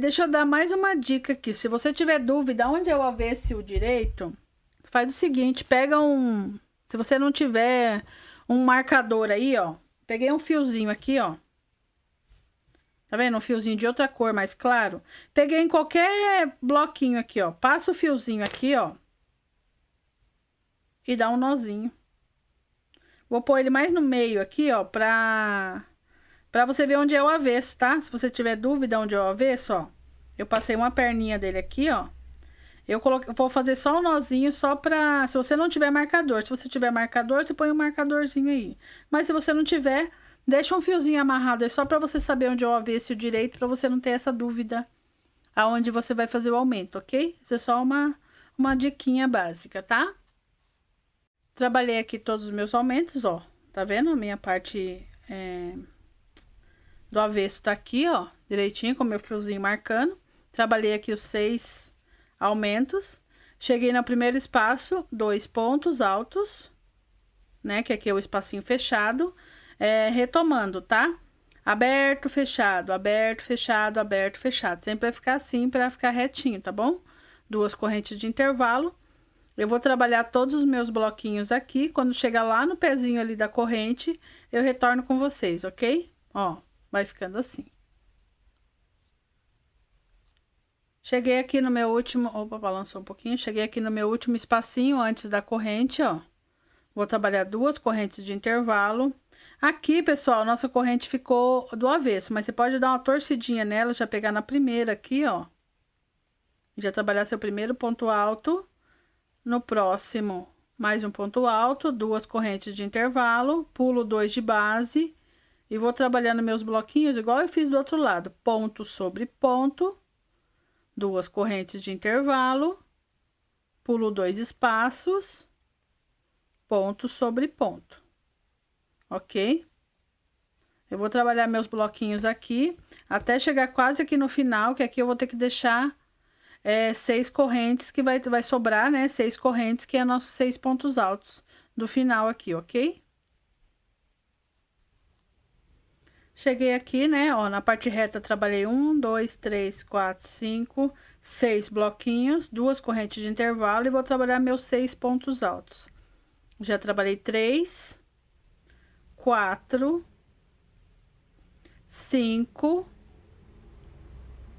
Deixa eu dar mais uma dica aqui. Se você tiver dúvida onde é o avesso e o direito, faz o seguinte, pega um... Se você não tiver um marcador aí, ó. Peguei um fiozinho aqui, ó. Tá vendo? Um fiozinho de outra cor, mais claro. Peguei em qualquer bloquinho aqui, ó. Passa o fiozinho aqui, ó. E dá um nozinho. Vou pôr ele mais no meio aqui, ó, pra você ver onde é o avesso, tá? Se você tiver dúvida onde é o avesso, ó. Eu passei uma perninha dele aqui, ó. Eu vou fazer só um nozinho, só pra... Se você não tiver marcador. Se você tiver marcador, você põe um marcadorzinho aí. Mas se você não tiver, deixa um fiozinho amarrado aí, só pra você saber onde é o avesso e o direito, pra você não ter essa dúvida aonde você vai fazer o aumento, ok? Isso é só uma diquinha básica, tá? Trabalhei aqui todos os meus aumentos, ó. Tá vendo? A minha parte... do avesso tá aqui, ó, direitinho, com meu fiozinho marcando. Trabalhei aqui os 6 aumentos. Cheguei no primeiro espaço, 2 pontos altos, né, que aqui é o espacinho fechado. Retomando, tá? Aberto, fechado, aberto, fechado, aberto, fechado. Sempre vai ficar assim, pra ficar retinho, tá bom? 2 correntes de intervalo. Eu vou trabalhar todos os meus bloquinhos aqui. Quando chegar lá no pezinho ali da corrente, eu retorno com vocês, ok? Ó. Vai ficando assim. Cheguei aqui no meu último... Opa, balançou um pouquinho. Cheguei aqui no meu último espacinho antes da corrente, ó. Vou trabalhar 2 correntes de intervalo. Aqui, pessoal, nossa corrente ficou do avesso. Mas você pode dar uma torcidinha nela, já pegar na primeira aqui, ó. Já trabalhar seu primeiro ponto alto. No próximo, mais um ponto alto. 2 correntes de intervalo. Pulo 2 de base. E vou trabalhando meus bloquinhos igual eu fiz do outro lado. Ponto sobre ponto. 2 correntes de intervalo. Pulo 2 espaços. Ponto sobre ponto. Ok? Eu vou trabalhar meus bloquinhos aqui. Até chegar quase aqui no final. Que aqui eu vou ter que deixar 6 correntes. Que vai sobrar, né? 6 correntes, que é nossos 6 pontos altos do final aqui, ok? Cheguei aqui, né, ó, na parte reta trabalhei 1, 2, 3, 4, 5, 6 bloquinhos, 2 correntes de intervalo e vou trabalhar meus 6 pontos altos. Já trabalhei 3, 4, 5,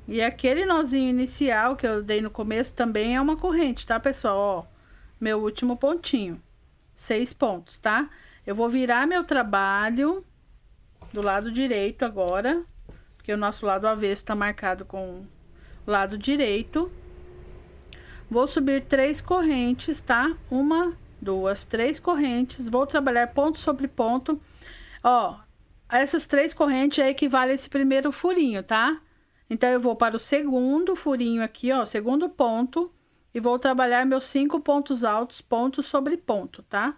e aquele nozinho inicial que eu dei no começo também é uma corrente, tá, pessoal? Ó, meu último pontinho, 6 pontos, tá? Eu vou virar meu trabalho do lado direito agora, porque o nosso lado avesso tá marcado com o lado direito. Vou subir 3 correntes, tá? 1, 2, 3 correntes. Vou trabalhar ponto sobre ponto. Ó, essas 3 correntes é equivale a esse primeiro furinho, tá? Então, eu vou para o segundo furinho aqui, ó, segundo ponto, e vou trabalhar meus 5 pontos altos, ponto sobre ponto, tá?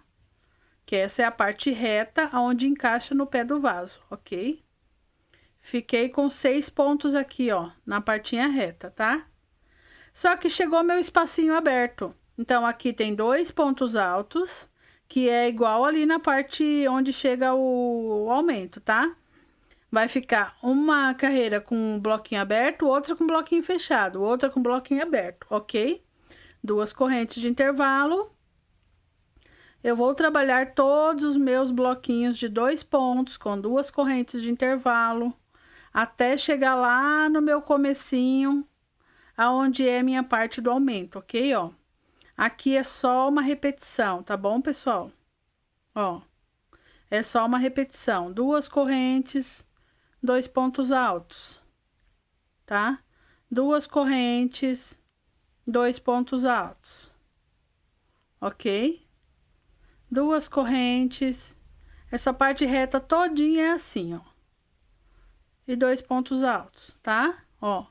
Que essa é a parte reta, onde encaixa no pé do vaso, ok? Fiquei com 6 pontos aqui, ó, na partinha reta, tá? Só que chegou meu espacinho aberto. Então, aqui tem 2 pontos altos, que é igual ali na parte onde chega o aumento, tá? Vai ficar uma carreira com um bloquinho aberto, outra com bloquinho fechado, outra com bloquinho aberto, ok? 2 correntes de intervalo. Eu vou trabalhar todos os meus bloquinhos de 2 pontos com 2 correntes de intervalo, até chegar lá no meu comecinho, aonde é minha parte do aumento, ok? Ó, aqui é só uma repetição, tá bom, pessoal? Ó, é só uma repetição, 2 correntes, 2 pontos altos, tá? 2 correntes, 2 pontos altos, ok? 2 correntes, essa parte reta todinha é assim, ó, e 2 pontos altos, tá? Ó,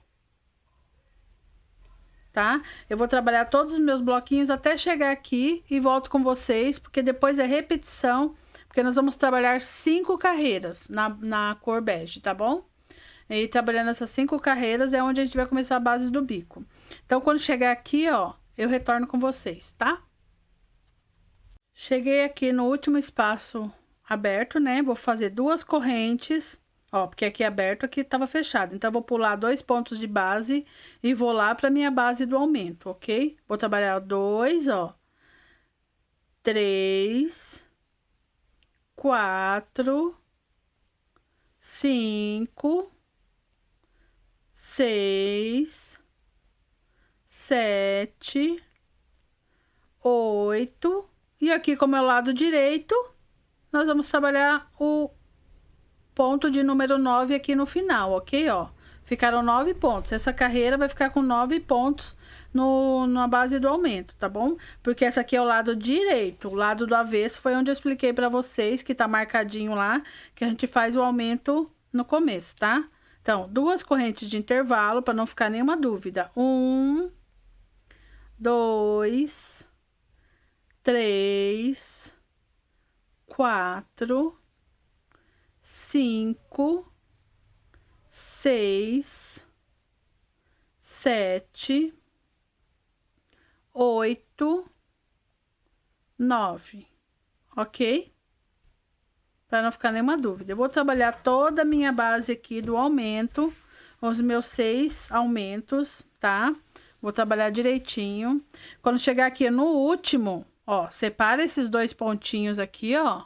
tá? Eu vou trabalhar todos os meus bloquinhos até chegar aqui e volto com vocês, porque depois é repetição, porque nós vamos trabalhar 5 carreiras na cor bege, tá bom? E trabalhando essas 5 carreiras é onde a gente vai começar a base do bico. Então, quando chegar aqui, ó, eu retorno com vocês, tá? Cheguei aqui no último espaço aberto, né? Vou fazer 2 correntes, ó, porque aqui é aberto, aqui tava fechado. Então, eu vou pular 2 pontos de base e vou lá pra minha base do aumento, ok? Vou trabalhar 2, ó, 3, 4, 5, 6, 7, 8. E aqui, como é o lado direito, nós vamos trabalhar o ponto de número 9 aqui no final, ok? Ó, ficaram 9 pontos. Essa carreira vai ficar com 9 pontos na base do aumento, tá bom? Porque essa aqui é o lado direito. O lado do avesso foi onde eu expliquei pra vocês, que tá marcadinho lá, que a gente faz o aumento no começo, tá? Então, 2 correntes de intervalo, para não ficar nenhuma dúvida. 1, 2, 3, 4, 5, 6, 7, 8, 9, ok? Para não ficar nenhuma dúvida. Eu vou trabalhar toda a minha base aqui do aumento, os meus 6 aumentos, tá? Vou trabalhar direitinho. Quando chegar aqui no último, ó, separa esses 2 pontinhos aqui, ó,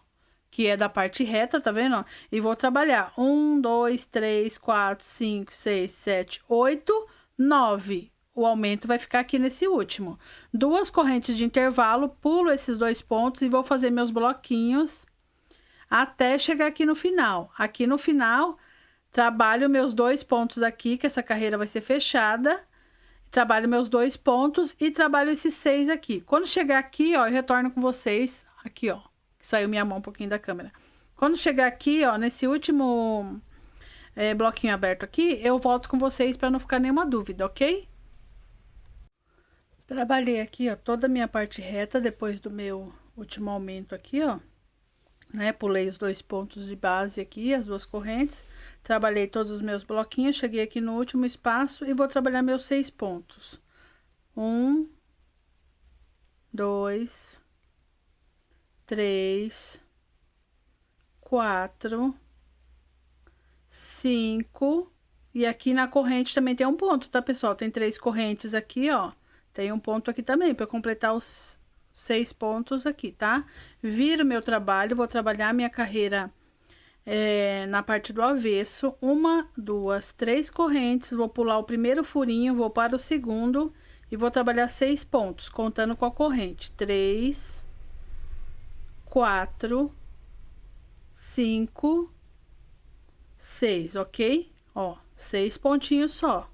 que é da parte reta, tá vendo? E vou trabalhar 1, 2, 3, 4, 5, 6, 7, 8, 9. O aumento vai ficar aqui nesse último. 2 correntes de intervalo, pulo esses 2 pontos e vou fazer meus bloquinhos até chegar aqui no final. Aqui no final, trabalho meus 2 pontos aqui, que essa carreira vai ser fechada. Trabalho meus 2 pontos e trabalho esses 6 aqui. Quando chegar aqui, ó, eu retorno com vocês. Aqui, ó, que saiu minha mão um pouquinho da câmera. Quando chegar aqui, ó, nesse último bloquinho aberto aqui, eu volto com vocês para não ficar nenhuma dúvida, ok? Trabalhei aqui, ó, toda a minha parte reta depois do meu último aumento aqui, ó. Né? Pulei os 2 pontos de base aqui, as 2 correntes. Trabalhei todos os meus bloquinhos, cheguei aqui no último espaço e vou trabalhar meus 6 pontos. 1, 2, 3, 4, 5. E aqui na corrente também tem um ponto, tá, pessoal? Tem 3 correntes aqui, ó. Tem um ponto aqui também, para completar os 6 pontos aqui, tá? Viro meu trabalho, vou trabalhar minha carreira na parte do avesso. 1, 2, 3 correntes, vou pular o primeiro furinho, vou para o segundo e vou trabalhar 6 pontos, contando com a corrente. 3, 4, 5, 6, ok? Ó, 6 pontinhos só,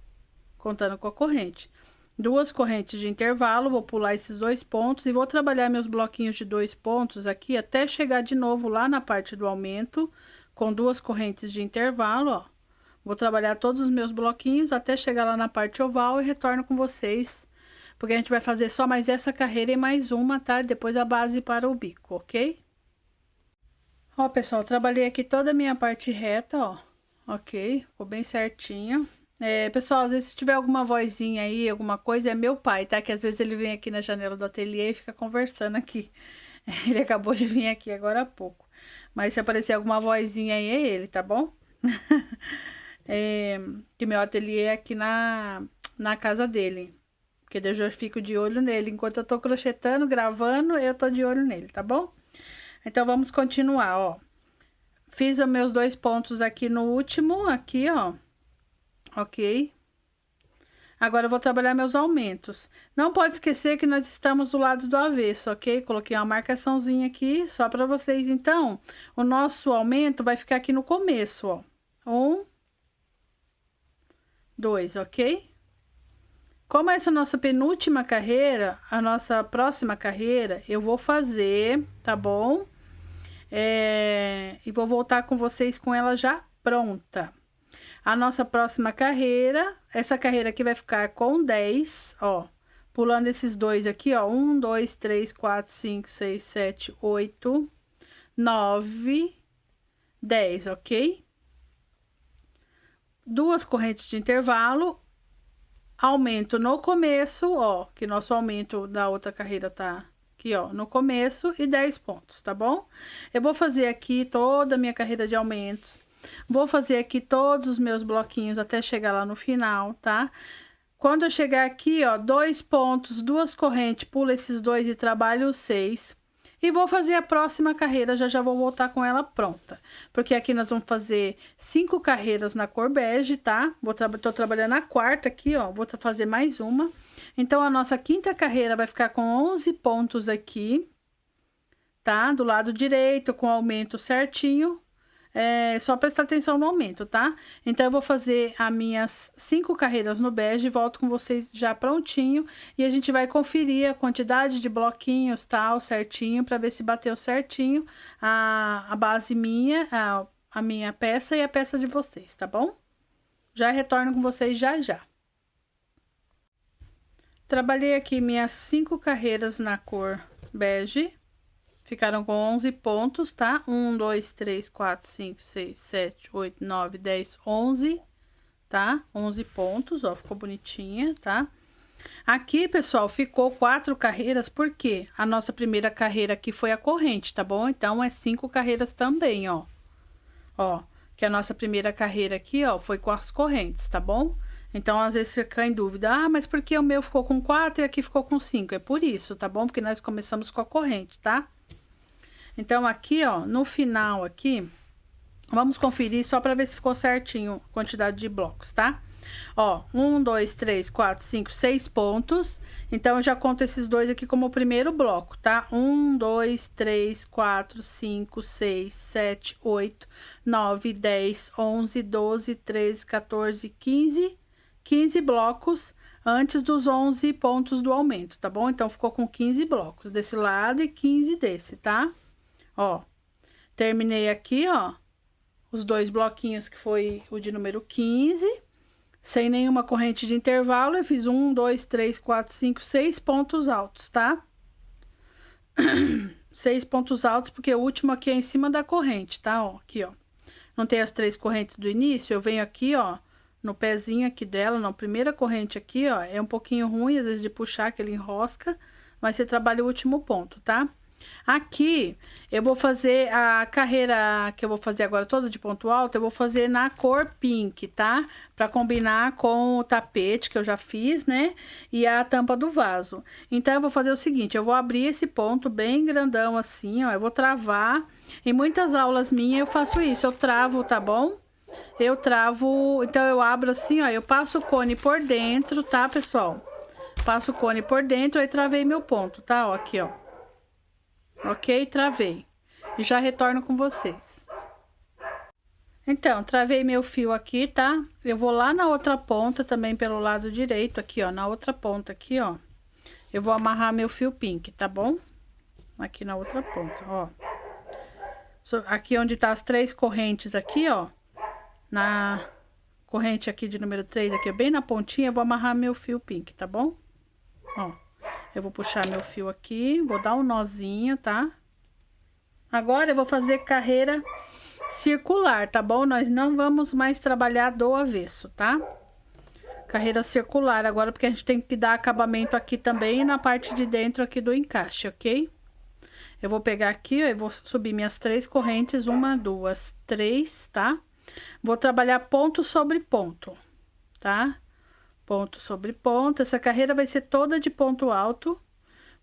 contando com a corrente. 2 correntes de intervalo, vou pular esses 2 pontos e vou trabalhar meus bloquinhos de 2 pontos aqui até chegar de novo lá na parte do aumento, com 2 correntes de intervalo, ó. Vou trabalhar todos os meus bloquinhos até chegar lá na parte oval e retorno com vocês, porque a gente vai fazer só mais essa carreira e mais uma, tá? Depois a base para o bico, ok? Ó, pessoal, trabalhei aqui toda a minha parte reta, ó. Ok, ficou bem certinho. Pessoal, às vezes se tiver alguma vozinha aí, alguma coisa, é meu pai, tá? Que às vezes ele vem aqui na janela do ateliê e fica conversando aqui. Ele acabou de vir aqui agora há pouco. Mas se aparecer alguma vozinha aí, é ele, tá bom? Que meu ateliê é aqui na casa dele. Porque daí eu já fico de olho nele. Enquanto eu tô crochetando, gravando, eu tô de olho nele, tá bom? Então, vamos continuar, ó. Fiz os meus 2 pontos aqui no último, aqui, ó. Ok? Agora, eu vou trabalhar meus aumentos. Não pode esquecer que nós estamos do lado do avesso, ok? Coloquei uma marcaçãozinha aqui, só para vocês. Então, o nosso aumento vai ficar aqui no começo, ó. 1, 2, ok? Como essa é a nossa penúltima carreira, a nossa próxima carreira, eu vou fazer, tá bom? E vou voltar com vocês com ela já pronta. A nossa próxima carreira, essa carreira aqui vai ficar com 10, ó. Pulando esses dois aqui, ó. 1, 2, 3, 4, 5, 6, 7, 8, 9, 10, ok? 2 correntes de intervalo. Aumento no começo, ó. Que nosso aumento da outra carreira tá aqui, ó, no começo, e 10 pontos, tá bom? Eu vou fazer aqui toda a minha carreira de aumentos. Vou fazer aqui todos os meus bloquinhos até chegar lá no final, tá? Quando eu chegar aqui, ó, 2 pontos, 2 correntes, pulo esses 2 e trabalho os 6. E vou fazer a próxima carreira, já vou voltar com ela pronta. Porque aqui nós vamos fazer 5 carreiras na cor bege, tá? Tô trabalhando a quarta aqui, ó, vou fazer mais uma. Então, a nossa quinta carreira vai ficar com 11 pontos aqui, tá? Do lado direito, com aumento certinho. Só prestar atenção no aumento, tá? Então, eu vou fazer as minhas 5 carreiras no bege e volto com vocês já prontinho. E a gente vai conferir a quantidade de bloquinhos, tal, certinho, para ver se bateu certinho a base minha, a minha peça e a peça de vocês, tá bom? Já retorno com vocês já. Trabalhei aqui minhas 5 carreiras na cor bege. Ficaram com 11 pontos, tá? 1, 2, 3, 4, 5, 6, 7, 8, 9, 10, 11, tá? 11 pontos, ó, ficou bonitinha, tá? Aqui, pessoal, ficou 4 carreiras, porque a nossa primeira carreira aqui foi a corrente, tá bom? Então, é 5 carreiras também, ó. Ó, que a nossa primeira carreira aqui, ó, foi com as correntes, tá bom? Então, às vezes fica em dúvida, ah, mas por que o meu ficou com 4 e aqui ficou com 5? É por isso, tá bom? Porque nós começamos com a corrente, tá? Então, aqui, ó, no final aqui, vamos conferir só para ver se ficou certinho a quantidade de blocos, tá? Ó, 1, 2, 3, 4, 5, 6 pontos. Então, eu já conto esses dois aqui como o primeiro bloco, tá? 1, 2, 3, 4, 5, 6, 7, 8, 9, 10, 11, 12, 13, 14, 15... 15 blocos antes dos 11 pontos do aumento, tá bom? Então, ficou com 15 blocos desse lado e 15 desse, tá? Ó, terminei aqui, ó, os 2 bloquinhos que foi o de número 15, sem nenhuma corrente de intervalo, eu fiz 1, 2, 3, 4, 5, 6 pontos altos, tá? 6 pontos altos, porque o último aqui é em cima da corrente, tá? Ó, aqui, ó. Não tem as 3 correntes do início, eu venho aqui, ó, no pezinho aqui dela, na primeira corrente aqui, ó, é um pouquinho ruim, às vezes, de puxar, que ele enrosca, mas você trabalha o último ponto, tá? Aqui, eu vou fazer a carreira que eu vou fazer agora toda de ponto alto, eu vou fazer na cor pink, tá? Pra combinar com o tapete que eu já fiz, né? E a tampa do vaso. Então, eu vou fazer o seguinte, eu vou abrir esse ponto bem grandão assim, ó. Eu vou travar. Em muitas aulas minhas eu faço isso, eu travo, tá bom? Eu travo, então eu abro assim, ó. Eu passo o cone por dentro, tá, pessoal? Passo o cone por dentro e travei meu ponto, tá? Ó, aqui, ó. Ok? Travei. E já retorno com vocês. Então, travei meu fio aqui, tá? Eu vou lá na outra ponta também pelo lado direito, aqui, ó. Na outra ponta aqui, ó. Eu vou amarrar meu fio pink, tá bom? Aqui na outra ponta, ó. Aqui onde tá as 3 correntes aqui, ó. Na corrente aqui de número 3, aqui, bem na pontinha, eu vou amarrar meu fio pink, tá bom? Ó. Eu vou puxar meu fio aqui, vou dar um nozinho, tá? Agora eu vou fazer carreira circular, tá bom? Nós não vamos mais trabalhar do avesso, tá? Carreira circular agora, porque a gente tem que dar acabamento aqui também na parte de dentro aqui do encaixe, ok? Eu vou pegar aqui, ó, eu vou subir minhas 3 correntes, 1, 2, 3, tá? Vou trabalhar ponto sobre ponto, tá? Ponto sobre ponto, essa carreira vai ser toda de ponto alto,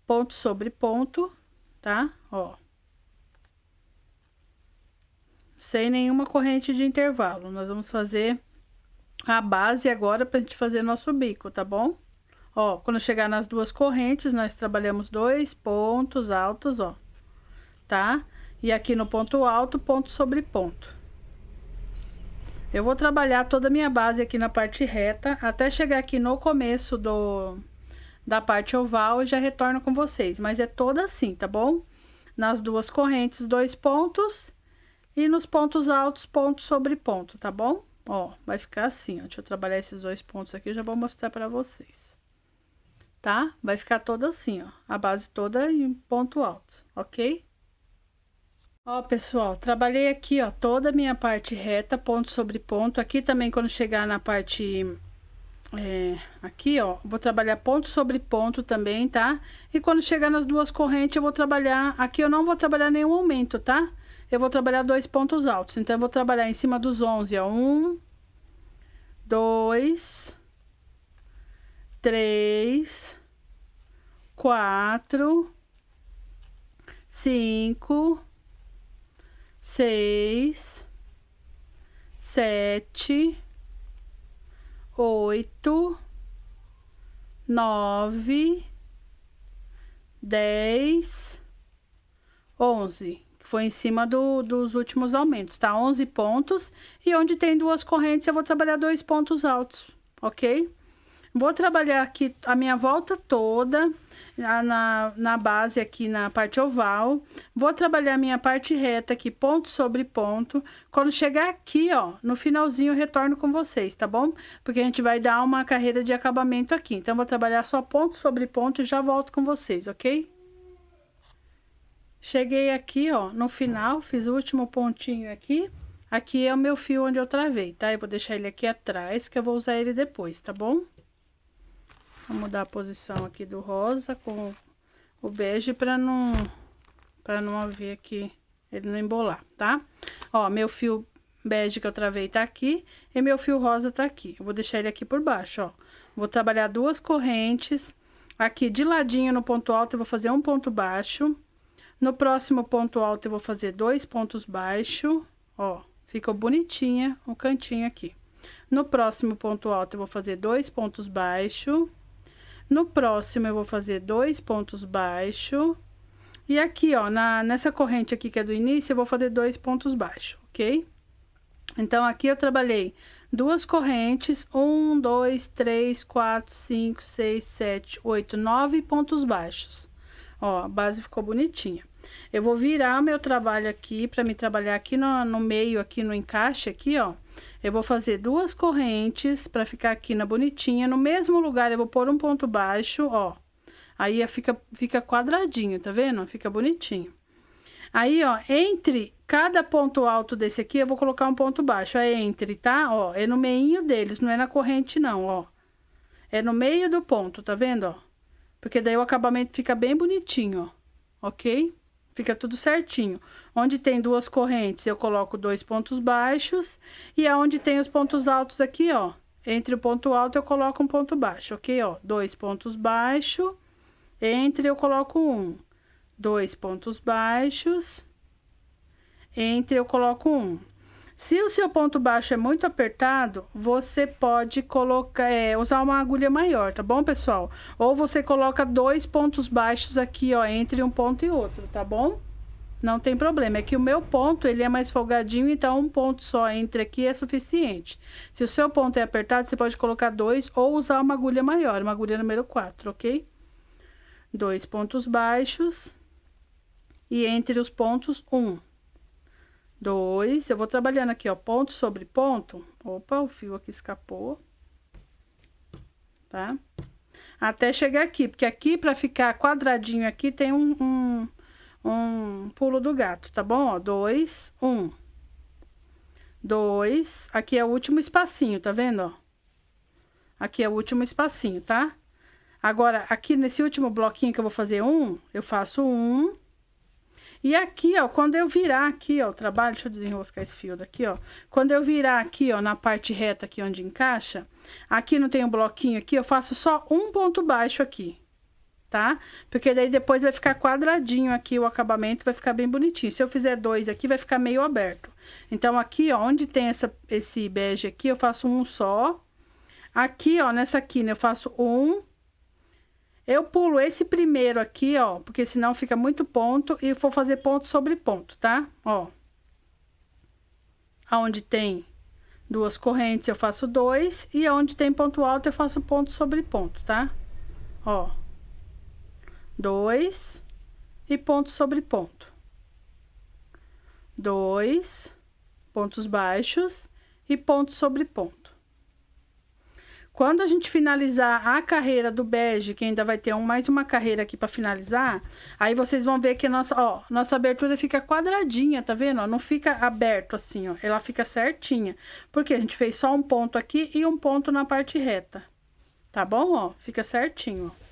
ponto sobre ponto, tá? Ó. Sem nenhuma corrente de intervalo. Nós vamos fazer a base agora pra gente fazer nosso bico, tá bom? Ó, quando chegar nas 2 correntes, nós trabalhamos 2 pontos altos, ó. Tá? E aqui no ponto alto, ponto sobre ponto. Eu vou trabalhar toda a minha base aqui na parte reta, até chegar aqui no começo da parte oval e já retorno com vocês. Mas é toda assim, tá bom? Nas 2 correntes, 2 pontos. E nos pontos altos, ponto sobre ponto, tá bom? Ó, vai ficar assim, ó. Deixa eu trabalhar esses 2 pontos aqui, eu já vou mostrar pra vocês. Tá? Vai ficar todo assim, ó. A base toda em ponto alto, ok? Ó, pessoal, trabalhei aqui, ó, toda a minha parte reta, ponto sobre ponto. Aqui também, quando chegar na parte, aqui, ó, vou trabalhar ponto sobre ponto também, tá? E quando chegar nas 2 correntes, eu vou trabalhar, aqui eu não vou trabalhar nenhum aumento, tá? Eu vou trabalhar 2 pontos altos. Então, eu vou trabalhar em cima dos 11, ó, 1, 2, 3, 4, 5... 6, 7, 8, 9, 10, 11. Que foi em cima dos últimos aumentos, tá? 11 pontos. E onde tem 2 correntes, eu vou trabalhar 2 pontos altos, ok? Vou trabalhar aqui a minha volta toda, na base aqui na parte oval. Vou trabalhar a minha parte reta aqui, ponto sobre ponto. Quando chegar aqui, ó, no finalzinho eu retorno com vocês, tá bom? Porque a gente vai dar uma carreira de acabamento aqui. Então, vou trabalhar só ponto sobre ponto e já volto com vocês, ok? Cheguei aqui, ó, no final, fiz o último pontinho aqui. Aqui é o meu fio onde eu travei, tá? Eu vou deixar ele aqui atrás, que eu vou usar ele depois, tá bom? Vou mudar a posição aqui do rosa com o bege para não haver aqui, ele não embolar, tá? Ó, meu fio bege que eu travei tá aqui e meu fio rosa tá aqui. Eu vou deixar ele aqui por baixo, ó. Vou trabalhar 2 correntes. Aqui de ladinho no ponto alto eu vou fazer um ponto baixo. No próximo ponto alto eu vou fazer 2 pontos baixos, ó. Ficou bonitinha o cantinho aqui. No próximo ponto alto eu vou fazer 2 pontos baixos. No próximo, eu vou fazer 2 pontos baixos. E aqui, ó, nessa corrente aqui que é do início, eu vou fazer 2 pontos baixos, ok? Então, aqui eu trabalhei 2 correntes, 1, 2, 3, 4, 5, 6, 7, 8, 9 pontos baixos. Ó, a base ficou bonitinha. Eu vou virar meu trabalho aqui, pra me trabalhar aqui no meio, aqui no encaixe, aqui, ó. Eu vou fazer 2 correntes pra ficar aqui na bonitinha. No mesmo lugar, eu vou pôr um ponto baixo, ó. Aí, fica quadradinho, tá vendo? Fica bonitinho. Aí, ó, entre cada ponto alto desse aqui, eu vou colocar um ponto baixo. É entre, tá? Ó, é no meinho deles, não é na corrente, não, ó. É no meio do ponto, tá vendo, ó? Porque daí o acabamento fica bem bonitinho, ó. Ok? Fica tudo certinho. Onde tem duas correntes, eu coloco 2 pontos baixos. E aonde tem os pontos altos aqui, ó. Entre o ponto alto, eu coloco um ponto baixo, ok? Ó, 2 pontos baixos. Entre, eu coloco 1. 2 pontos baixos. Entre, eu coloco 1. Se o seu ponto baixo é muito apertado, você pode colocar, usar uma agulha maior, tá bom, pessoal? Ou você coloca 2 pontos baixos aqui, ó, entre um ponto e outro, tá bom? Não tem problema, é que o meu ponto, ele é mais folgadinho, então um ponto só entre aqui é suficiente. Se o seu ponto é apertado, você pode colocar 2 ou usar uma agulha maior, uma agulha número 4, ok? 2 pontos baixos e entre os pontos 1. 2, eu vou trabalhando aqui, ó, ponto sobre ponto. Opa, o fio aqui escapou. Tá? Até chegar aqui, porque aqui, pra ficar quadradinho aqui, tem um pulo do gato, tá bom? Ó, 2, 1. 2, aqui é o último espacinho, tá vendo, ó? Aqui é o último espacinho, tá? Agora, aqui nesse último bloquinho que eu vou fazer eu faço 1. E aqui, ó, quando eu virar aqui, ó, o trabalho, deixa eu desenroscar esse fio daqui, ó. Quando eu virar aqui, ó, na parte reta aqui onde encaixa, aqui não tem um bloquinho aqui, eu faço só um ponto baixo aqui, tá? Porque daí depois vai ficar quadradinho aqui o acabamento, vai ficar bem bonitinho. Se eu fizer 2 aqui, vai ficar meio aberto. Então, aqui, ó, onde tem esse bege aqui, eu faço um só. Aqui, ó, nessa quina, eu faço 1. Eu pulo esse primeiro aqui, ó, porque senão fica muito ponto e vou fazer ponto sobre ponto, tá? Ó. Aonde tem duas correntes, eu faço 2 e aonde tem ponto alto, eu faço ponto sobre ponto, tá? Ó. 2 e ponto sobre ponto. 2 pontos baixos e ponto sobre ponto. Quando a gente finalizar a carreira do bege, que ainda vai ter mais uma carreira aqui para finalizar, aí vocês vão ver que nossa abertura fica quadradinha, tá vendo? Ó, não fica aberto assim, ó, ela fica certinha. Porque a gente fez só um ponto aqui e um ponto na parte reta, tá bom? Ó, fica certinho, ó.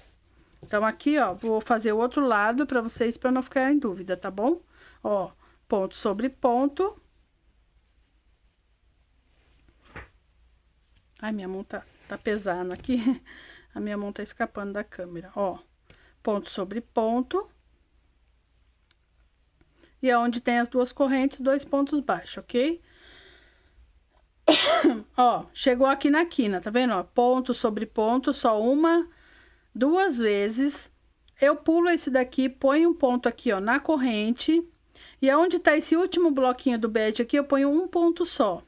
Então, aqui, ó, vou fazer o outro lado para vocês, para não ficar em dúvida, tá bom? Ó, ponto sobre ponto. Ai, minha mão tá pesando aqui. A minha mão tá escapando da câmera, ó. Ponto sobre ponto. E aonde tem as duas correntes, 2 pontos baixos, ok? Ó, chegou aqui na quina, tá vendo? Ó, ponto sobre ponto, só uma, 2 vezes. Eu pulo esse daqui, ponho um ponto aqui, ó, na corrente. E aonde tá esse último bloquinho do bege aqui, eu ponho um ponto só.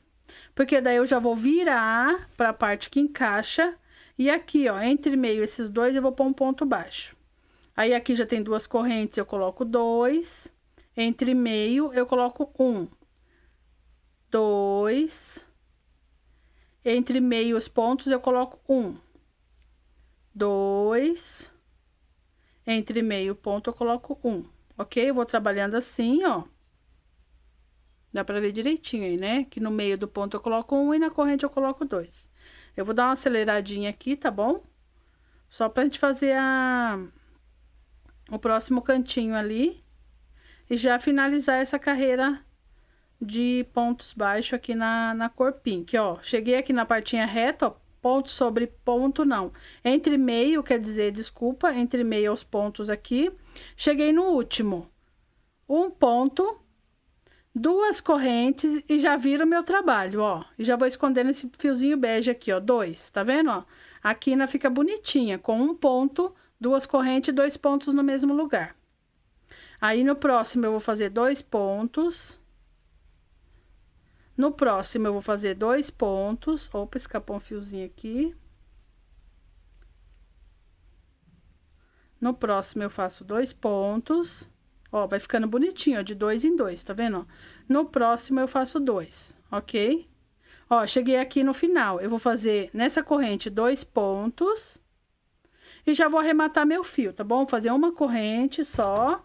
Porque daí eu já vou virar para a parte que encaixa. E aqui, ó, entre meio esses dois, eu vou pôr um ponto baixo. Aí, aqui já tem duas correntes, eu coloco 2. Entre meio, eu coloco 1. 2. Entre meio os pontos, eu coloco 1. 2. Entre meio ponto, eu coloco 1. Ok? Eu vou trabalhando assim, ó. Dá pra ver direitinho aí, né? Que no meio do ponto eu coloco 1 e na corrente eu coloco 2. Eu vou dar uma aceleradinha aqui, tá bom? Só pra gente fazer o próximo cantinho ali. E já finalizar essa carreira de pontos baixos aqui na cor pink, ó. Cheguei aqui na partinha reta, ó. Ponto sobre ponto, não. Entre meio, quer dizer, desculpa, entre meio aos pontos aqui. Cheguei no último. Um ponto, 2 correntes e já vira o meu trabalho, ó. E já vou escondendo esse fiozinho bege aqui, ó, 2, tá vendo, ó? A quina fica bonitinha, com um ponto, 2 correntes e 2 pontos no mesmo lugar. Aí, no próximo, eu vou fazer 2 pontos. No próximo, eu vou fazer 2 pontos. Opa, escapou um fiozinho aqui. No próximo, eu faço 2 pontos. Ó, vai ficando bonitinho, ó, de 2 em 2, tá vendo, ó? No próximo, eu faço 2, ok? Ó, cheguei aqui no final, eu vou fazer nessa corrente 2 pontos. E já vou arrematar meu fio, tá bom? Vou fazer uma corrente só.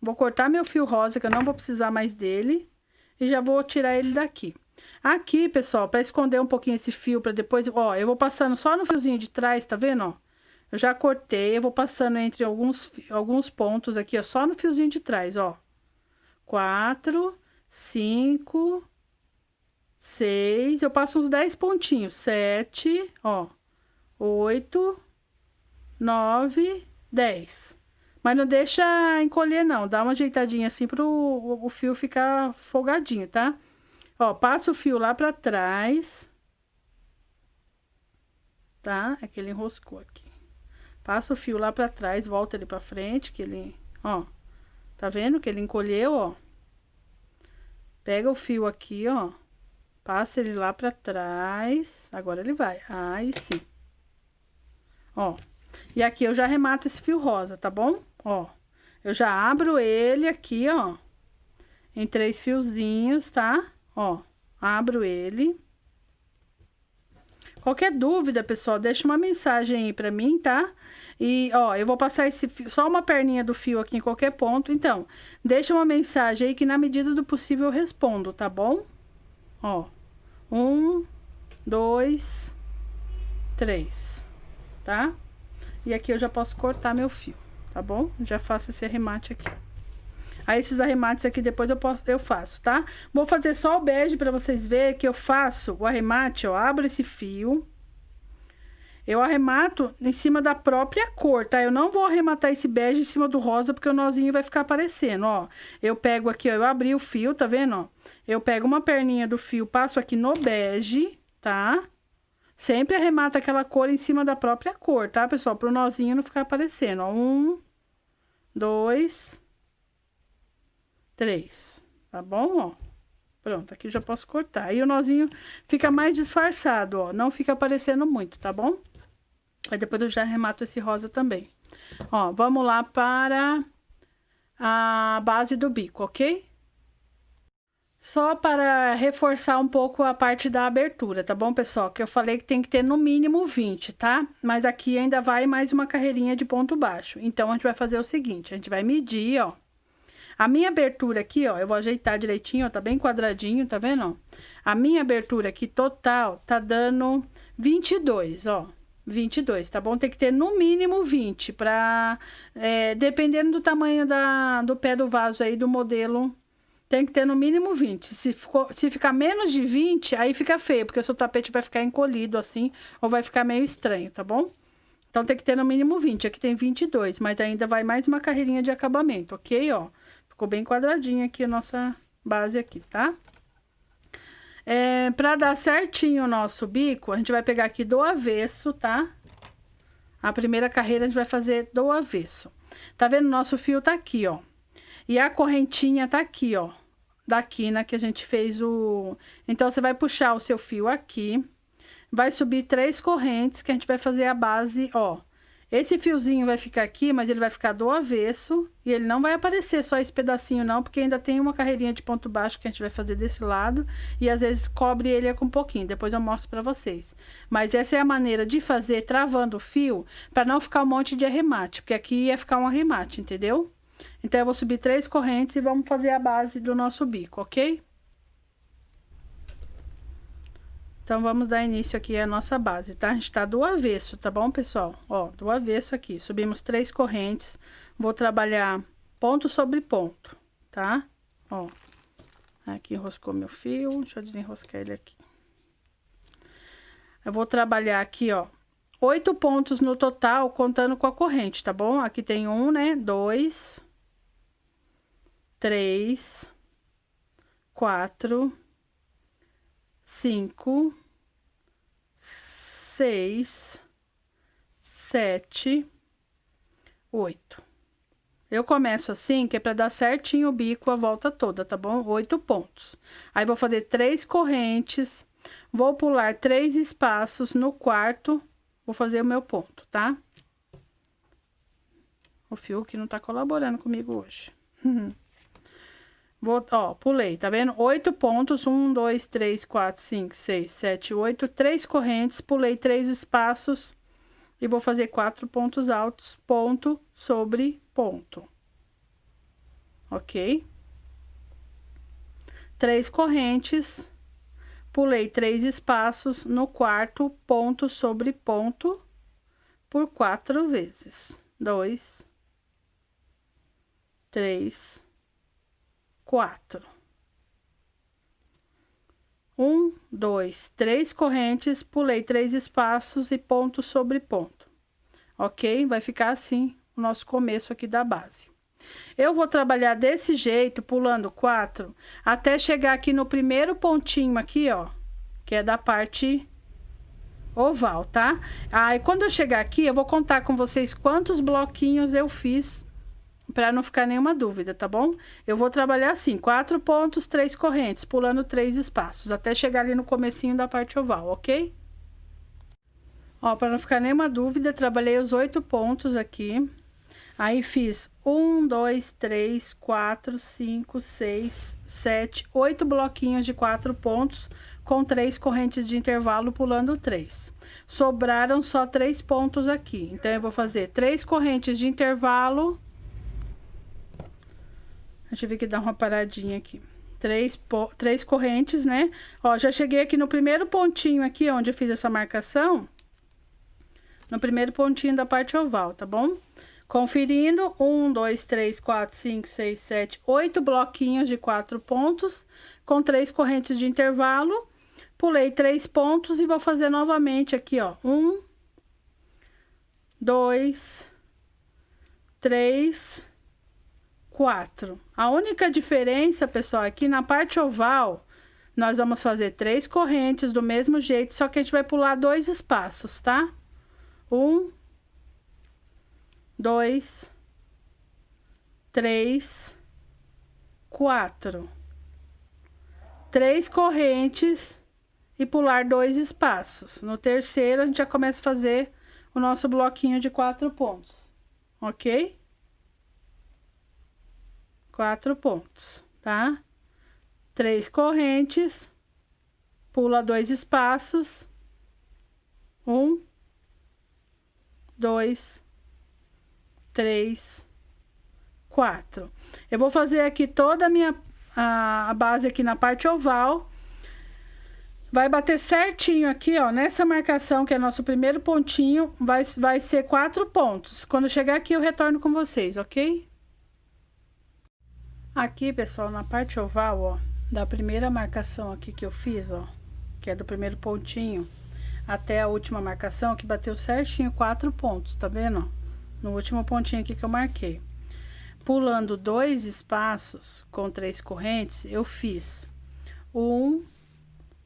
Vou cortar meu fio rosa, que eu não vou precisar mais dele. E já vou tirar ele daqui. Aqui, pessoal, pra esconder um pouquinho esse fio, pra depois... Ó, eu vou passando só no fiozinho de trás, tá vendo, ó? Eu já cortei, eu vou passando entre alguns pontos aqui, ó, só no fiozinho de trás, ó. 4, 5, 6, eu passo uns 10 pontinhos, 7, ó, 8, 9, 10. Mas não deixa encolher, não. Dá uma ajeitadinha assim pro o fio ficar folgadinho, tá? Ó, passa o fio lá pra trás. Tá? É que ele enroscou aqui. Passa o fio lá pra trás, volta ele pra frente, que ele... Ó, tá vendo que ele encolheu, ó? Pega o fio aqui, ó. Passa ele lá pra trás. Agora ele vai. Aí sim. Ó. E aqui eu já arremato esse fio rosa, tá bom? Ó. Eu já abro ele aqui, ó. Em 3 fiozinhos, tá? Ó. Abro ele. Qualquer dúvida, pessoal, deixa uma mensagem aí pra mim, tá? E, ó, eu vou passar esse fio, só uma perninha do fio aqui em qualquer ponto. Então, deixa uma mensagem aí que na medida do possível eu respondo, tá bom? Ó, 1, 2, 3, tá? E aqui eu já posso cortar meu fio, tá bom? Já faço esse arremate aqui. Aí, esses arremates aqui depois eu faço, tá? Vou fazer só o bege pra vocês verem que eu faço o arremate, ó. Abro esse fio. Eu arremato em cima da própria cor, tá? Eu não vou arrematar esse bege em cima do rosa, porque o nozinho vai ficar aparecendo, ó. Eu pego aqui, ó, eu abri o fio, tá vendo, ó? Eu pego uma perninha do fio, passo aqui no bege, tá? Sempre arremata aquela cor em cima da própria cor, tá, pessoal? Pro nozinho não ficar aparecendo, ó. 1, 2... 3, tá bom, ó? Pronto, aqui eu já posso cortar. Aí o nozinho fica mais disfarçado, ó, não fica aparecendo muito, tá bom? Aí depois eu já arremato esse rosa também. Ó, vamos lá para a base do bico, ok? Só para reforçar um pouco a parte da abertura, tá bom, pessoal? Que eu falei que tem que ter no mínimo 20, tá? Mas aqui ainda vai mais uma carreirinha de ponto baixo. Então, a gente vai fazer o seguinte, a gente vai medir, ó. A minha abertura aqui, ó, eu vou ajeitar direitinho, ó, tá bem quadradinho, tá vendo, ó? A minha abertura aqui total tá dando 22, ó, 22, tá bom? Tem que ter no mínimo 20 pra, dependendo do tamanho do pé do vaso aí, do modelo, tem que ter no mínimo 20. Se ficar menos de 20, aí fica feio, porque o seu tapete vai ficar encolhido assim, ou vai ficar meio estranho, tá bom? Então, tem que ter no mínimo 20, aqui tem 22, mas ainda vai mais uma carreirinha de acabamento, ok, ó? Ficou bem quadradinha aqui a nossa base aqui, tá? Pra dar certinho o nosso bico, a gente vai pegar aqui do avesso, tá? A primeira carreira a gente vai fazer do avesso. Tá vendo? Nosso fio tá aqui, ó. E a correntinha tá aqui, ó. Da quina que a gente fez o... Então, você vai puxar o seu fio aqui. Vai subir 3 correntes que a gente vai fazer a base, ó. Esse fiozinho vai ficar aqui, mas ele vai ficar do avesso. E ele não vai aparecer só esse pedacinho não, porque ainda tem uma carreirinha de ponto baixo que a gente vai fazer desse lado. E às vezes cobre ele com um pouquinho, depois eu mostro pra vocês. Mas essa é a maneira de fazer travando o fio, pra não ficar um monte de arremate. Porque aqui ia ficar um arremate, entendeu? Então, eu vou subir 3 correntes e vamos fazer a base do nosso bico, ok? Então, vamos dar início aqui à nossa base, tá? A gente tá do avesso, tá bom, pessoal? Ó, do avesso aqui. Subimos 3 correntes. Vou trabalhar ponto sobre ponto, tá? Ó. Aqui enroscou meu fio. Deixa eu desenroscar ele aqui. Eu vou trabalhar aqui, ó, 8 pontos no total, contando com a corrente, tá bom? Aqui tem 1, né? 2, 3, 4, 5, 6, 7, 8. Eu começo assim, que é pra dar certinho o bico a volta toda, tá bom? 8 pontos. Aí, vou fazer 3 correntes, vou pular 3 espaços, no quarto, vou fazer o meu ponto, tá? O fio que não tá colaborando comigo hoje. Vou, ó, pulei, tá vendo? 8 pontos, 1, 2, 3, 4, 5, 6, 7, 8, 3 correntes, pulei 3 espaços e vou fazer 4 pontos altos, ponto sobre ponto. Ok? 3 correntes, pulei 3 espaços, no quarto, ponto sobre ponto, por 4 vezes. 2, 3, 4. 1, 2, 3 correntes, pulei 3 espaços e ponto sobre ponto, ok? Vai ficar assim o nosso começo aqui da base. Eu vou trabalhar desse jeito, pulando 4, até chegar aqui no primeiro pontinho aqui, ó, que é da parte oval, tá? Aí, quando eu chegar aqui, eu vou contar com vocês quantos bloquinhos eu fiz, para não ficar nenhuma dúvida, tá bom? Eu vou trabalhar assim, 4 pontos, 3 correntes, pulando 3 espaços, até chegar ali no comecinho da parte oval, ok? Ó, para não ficar nenhuma dúvida, trabalhei os 8 pontos aqui. Aí, fiz 1, 2, 3, 4, 5, 6, 7, 8 bloquinhos de 4 pontos, com 3 correntes de intervalo, pulando 3. Sobraram só 3 pontos aqui. Então, eu vou fazer 3 correntes de intervalo. Eu tive que dar uma paradinha aqui. 3 correntes, né? Ó, já cheguei aqui no primeiro pontinho aqui, onde eu fiz essa marcação. No primeiro pontinho da parte oval, tá bom? Conferindo, 1, 2, 3, 4, 5, 6, 7, 8 bloquinhos de 4 pontos, com 3 correntes de intervalo. Pulei 3 pontos e vou fazer novamente aqui, ó. 1, 2, 3, 4. A única diferença, pessoal, aqui na parte oval, nós vamos fazer 3 correntes do mesmo jeito, só que a gente vai pular 2 espaços, tá? 1, 2, 3, 4. 3 correntes e pular 2 espaços. No terceiro, a gente já começa a fazer o nosso bloquinho de 4 pontos, ok? 4 pontos, tá? 3 correntes, pula 2 espaços. 1, 2, 3, 4. Eu vou fazer aqui toda a base aqui na parte oval. Vai bater certinho aqui, ó, nessa marcação, que é nosso primeiro pontinho, vai ser 4 pontos. Quando chegar aqui, eu retorno com vocês, ok? Aqui, pessoal, na parte oval, ó, da primeira marcação aqui que eu fiz, ó, que é do primeiro pontinho, até a última marcação, que bateu certinho 4 pontos, tá vendo? No último pontinho aqui que eu marquei. Pulando 2 espaços com 3 correntes, eu fiz 1,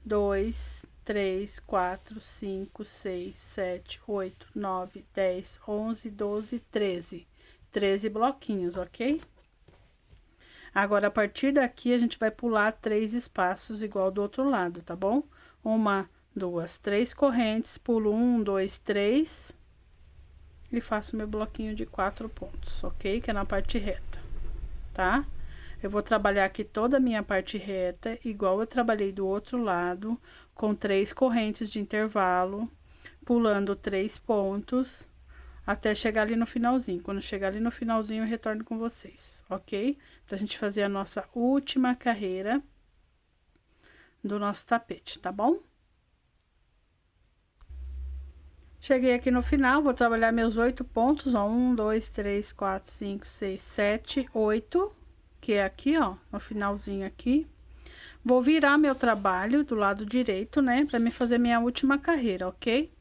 2, 3, 4, 5, 6, 7, 8, 9, 10, 11, 12, 13. 13 bloquinhos, ok? Agora, a partir daqui, a gente vai pular 3 espaços igual do outro lado, tá bom? 1, 2, 3 correntes, pulo 1, 2, 3 e faço meu bloquinho de 4 pontos, ok? Que é na parte reta, tá? Eu vou trabalhar aqui toda a minha parte reta, igual eu trabalhei do outro lado, com 3 correntes de intervalo, pulando 3 pontos, até chegar ali no finalzinho. Quando chegar ali no finalzinho, eu retorno com vocês, ok? Pra gente fazer a nossa última carreira do nosso tapete, tá bom? Cheguei aqui no final, vou trabalhar meus 8 pontos, ó, 1, 2, 3, 4, 5, 6, 7, 8, que é aqui, ó, no finalzinho aqui. Vou virar meu trabalho do lado direito, né, pra me fazer minha última carreira, ok?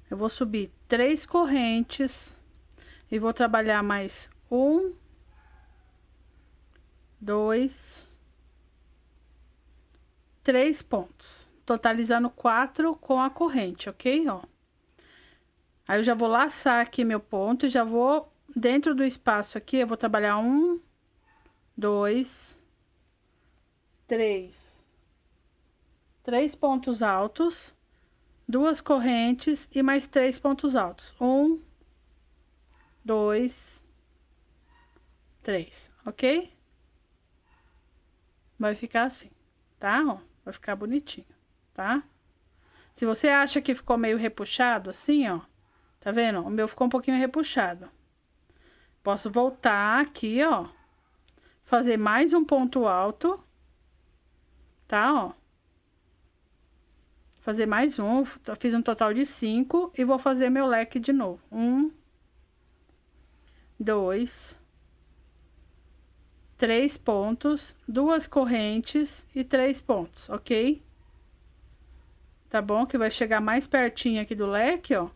Eu vou subir 3 correntes e vou trabalhar mais 1, 2, 3 pontos, totalizando 4 com a corrente, ok? Ó. Aí, eu já vou laçar aqui meu ponto e já vou, dentro do espaço aqui, eu vou trabalhar 1, 2, 3. 3 pontos altos, 2 correntes e mais 3 pontos altos. 1, 2, 3, ok? Vai ficar assim, tá? Ó, vai ficar bonitinho, tá? Se você acha que ficou meio repuxado assim, ó, tá vendo? O meu ficou um pouquinho repuxado. Posso voltar aqui, ó, fazer mais um ponto alto, tá? Ó. Fazer mais um, fiz um total de 5 e vou fazer meu leque de novo. 1, 2, 3 pontos, 2 correntes e 3 pontos, ok? Tá bom? Que vai chegar mais pertinho aqui do leque, ó.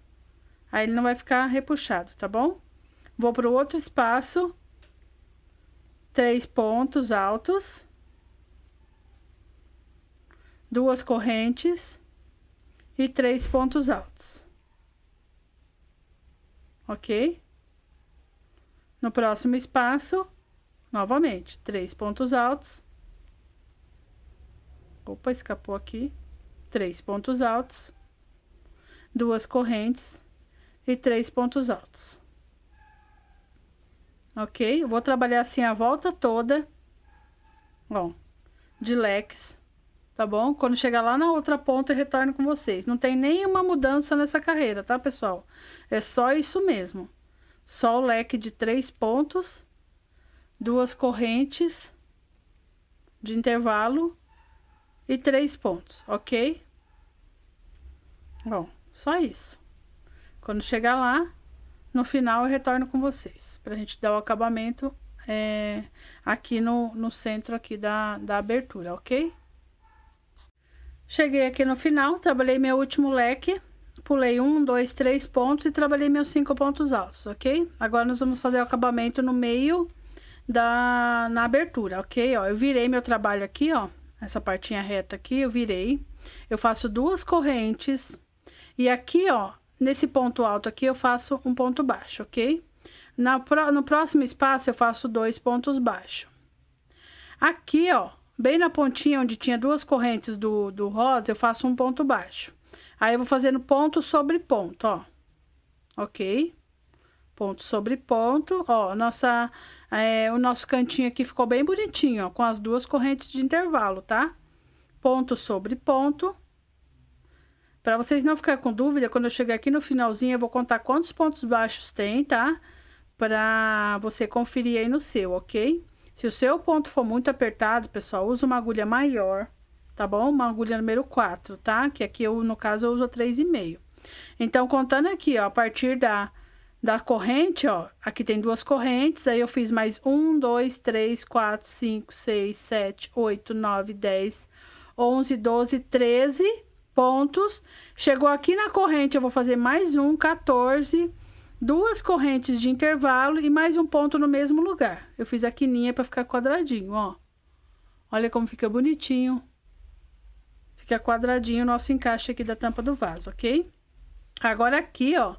Aí ele não vai ficar repuxado, tá bom? Vou pro outro espaço, 3 pontos altos, 2 correntes e 3 pontos altos, ok? No próximo espaço, novamente, 3 pontos altos. Opa, escapou aqui. 3 pontos altos, 2 correntes e 3 pontos altos. Ok? Eu vou trabalhar assim a volta toda, ó, de leques, tá bom? Quando chegar lá na outra ponta, eu retorno com vocês. Não tem nenhuma mudança nessa carreira, tá, pessoal? É só isso mesmo. Só o leque de 3 pontos, 2 correntes de intervalo e 3 pontos, ok? Bom, só isso. Quando chegar lá, no final eu retorno com vocês, pra gente dar o acabamento aqui no centro aqui da abertura, ok? Cheguei aqui no final, trabalhei meu último leque, pulei 1, 2, 3 pontos e trabalhei meus 5 pontos altos, ok? Agora nós vamos fazer o acabamento no meio na abertura, ok? Ó, eu virei meu trabalho aqui, ó, essa partinha reta aqui, eu virei. Eu faço 2 correntes e aqui, ó, nesse ponto alto aqui, eu faço um ponto baixo, ok? No próximo espaço, eu faço 2 pontos baixos. Aqui, ó, bem na pontinha onde tinha 2 correntes do rosa, eu faço um ponto baixo. Aí, eu vou fazendo ponto sobre ponto, ó. Ok? Ponto sobre ponto, ó, o nosso cantinho aqui ficou bem bonitinho, ó, com as 2 correntes de intervalo, tá? Ponto sobre ponto. Para vocês não ficarem com dúvida, quando eu chegar aqui no finalzinho, eu vou contar quantos pontos baixos tem, tá? Para você conferir aí no seu, ok? Se o seu ponto for muito apertado, pessoal, usa uma agulha maior, tá bom? Uma agulha número 4, tá? Que aqui, no caso, eu uso 3,5. Então, contando aqui, ó, a partir da corrente, ó, aqui tem 2 correntes, aí eu fiz mais 1, 2, 3, 4, 5, 6, 7, 8, 9, 10, 11, 12, 13 pontos. Chegou aqui na corrente, eu vou fazer mais 1, 14, 2 correntes de intervalo e mais um ponto no mesmo lugar. Eu fiz a quininha para ficar quadradinho, ó. Olha como fica bonitinho. Fica quadradinho o nosso encaixe aqui da tampa do vaso, ok? Agora aqui, ó,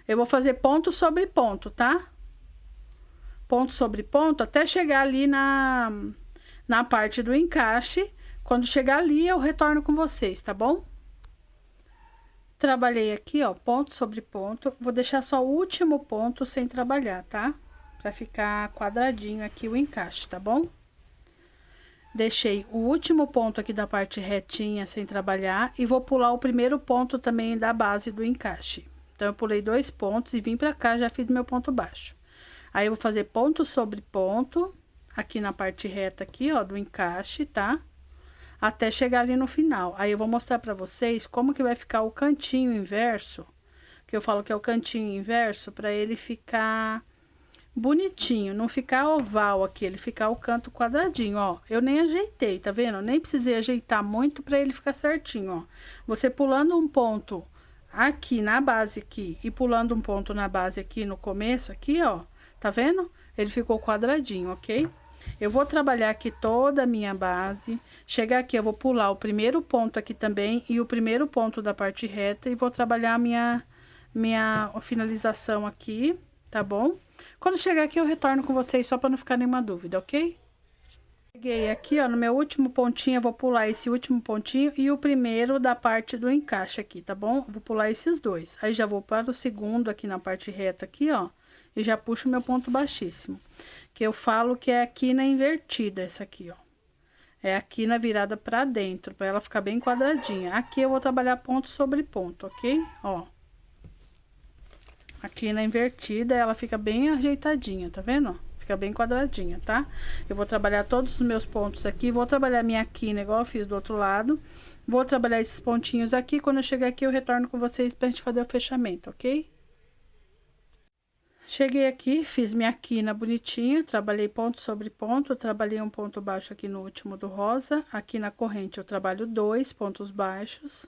eu vou fazer ponto sobre ponto, tá? Ponto sobre ponto até chegar ali na parte do encaixe. Quando chegar ali, eu retorno com vocês, tá bom? Trabalhei aqui, ó, ponto sobre ponto. Vou deixar só o último ponto sem trabalhar, tá? Pra ficar quadradinho aqui o encaixe, tá bom? Deixei o último ponto aqui da parte retinha sem trabalhar e vou pular o primeiro ponto também da base do encaixe. Então, eu pulei 2 pontos e vim pra cá, já fiz meu ponto baixo. Aí, eu vou fazer ponto sobre ponto, aqui na parte reta aqui, ó, do encaixe, tá? Até chegar ali no final. Aí, eu vou mostrar pra vocês como que vai ficar o cantinho inverso, que eu falo que é o cantinho inverso, pra ele ficar bonitinho, não ficar oval aqui, ele ficar o canto quadradinho, ó. Eu nem ajeitei, tá vendo? Nem precisei ajeitar muito pra ele ficar certinho, ó. Você pulando um ponto aqui na base aqui e pulando um ponto na base aqui no começo aqui, ó. Tá vendo? Ele ficou quadradinho, ok? Eu vou trabalhar aqui toda a minha base. Chegar aqui, eu vou pular o primeiro ponto aqui também e o primeiro ponto da parte reta e vou trabalhar a minha finalização aqui, tá bom? Quando chegar aqui, eu retorno com vocês só para não ficar nenhuma dúvida, ok? Cheguei aqui, ó, no meu último pontinho, eu vou pular esse último pontinho e o primeiro da parte do encaixe aqui, tá bom? Vou pular esses dois. Aí, já vou para o segundo aqui na parte reta aqui, ó, e já puxo meu ponto baixíssimo. Que eu falo que é a quina invertida, essa aqui, ó. É a quina virada pra dentro, pra ela ficar bem quadradinha. Aqui eu vou trabalhar ponto sobre ponto, ok? Ó. Aqui na invertida, ela fica bem ajeitadinha, tá vendo? Fica bem quadradinha, tá? Eu vou trabalhar todos os meus pontos aqui, vou trabalhar minha quina igual eu fiz do outro lado. Vou trabalhar esses pontinhos aqui, quando eu chegar aqui eu retorno com vocês pra gente fazer o fechamento, ok? Cheguei aqui, fiz minha quina bonitinha, trabalhei ponto sobre ponto, trabalhei um ponto baixo aqui no último do rosa. Aqui na corrente eu trabalho 2 pontos baixos.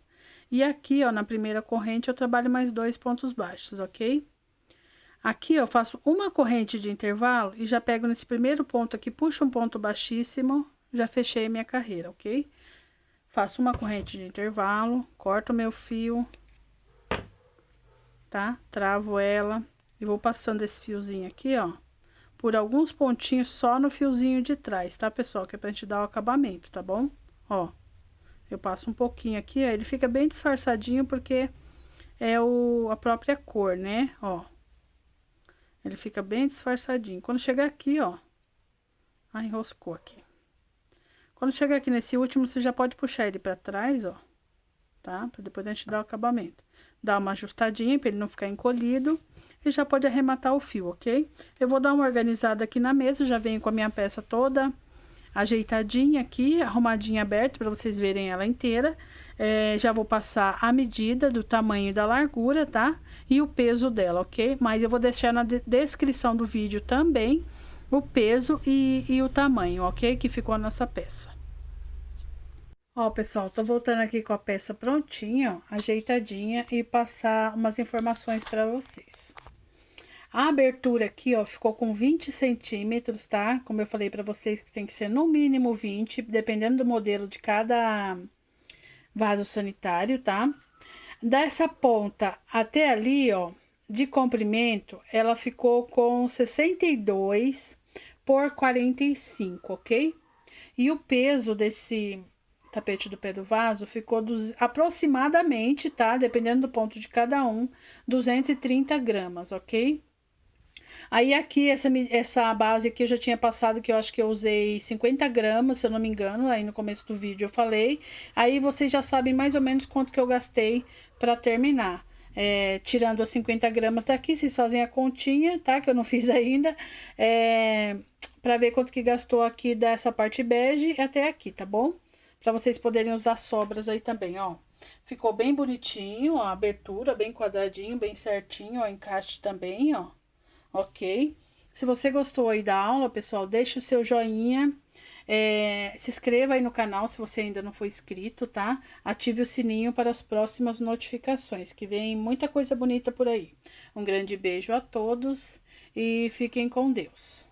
E aqui, ó, na primeira corrente eu trabalho mais 2 pontos baixos, ok? Aqui eu faço uma corrente de intervalo e já pego nesse primeiro ponto aqui, puxo um ponto baixíssimo, já fechei minha carreira, ok? Faço uma corrente de intervalo, corto meu fio, tá? Travo ela e vou passando esse fiozinho aqui, ó, por alguns pontinhos só no fiozinho de trás, tá, pessoal? Que é pra gente dar o acabamento, tá bom? Ó, eu passo um pouquinho aqui, ó, ele fica bem disfarçadinho porque é a própria cor, né? Ó, ele fica bem disfarçadinho. Quando chegar aqui, ó, ah, enroscou aqui. Quando chegar aqui nesse último, você já pode puxar ele pra trás, ó, tá? Pra depois a gente dar o acabamento. Dá uma ajustadinha pra ele não ficar encolhido. E já pode arrematar o fio, ok? Eu vou dar uma organizada aqui na mesa, já venho com a minha peça toda ajeitadinha aqui, arrumadinha aberta, para vocês verem ela inteira. Já vou passar a medida do tamanho e da largura, tá? E o peso dela, ok? Mas eu vou deixar na descrição do vídeo também o peso e o tamanho, ok? Que ficou a nossa peça. Ó, pessoal, tô voltando aqui com a peça prontinha, ó, ajeitadinha, e passar umas informações para vocês. A abertura aqui, ó, ficou com 20 centímetros, tá? Como eu falei pra vocês que tem que ser no mínimo 20, dependendo do modelo de cada vaso sanitário, tá? Dessa ponta até ali, ó, de comprimento, ela ficou com 62 por 45, ok? E o peso desse tapete do pé do vaso ficou aproximadamente, tá? Dependendo do ponto de cada um, 230 gramas, ok? Aí aqui, essa base aqui eu já tinha passado, que eu acho que eu usei 50 gramas, se eu não me engano, aí no começo do vídeo eu falei. Aí vocês já sabem mais ou menos quanto que eu gastei pra terminar. Tirando as 50 gramas daqui, vocês fazem a continha, tá? Que eu não fiz ainda. Pra ver quanto que gastou aqui dessa parte bege até aqui, tá bom? Pra vocês poderem usar sobras aí também, ó. Ficou bem bonitinho, ó, a abertura, bem quadradinho, bem certinho, ó, encaixe também, ó. Ok? Se você gostou aí da aula, pessoal, deixe o seu joinha, se inscreva aí no canal se você ainda não for inscrito, tá? Ative o sininho para as próximas notificações, que vem muita coisa bonita por aí. Um grande beijo a todos e fiquem com Deus.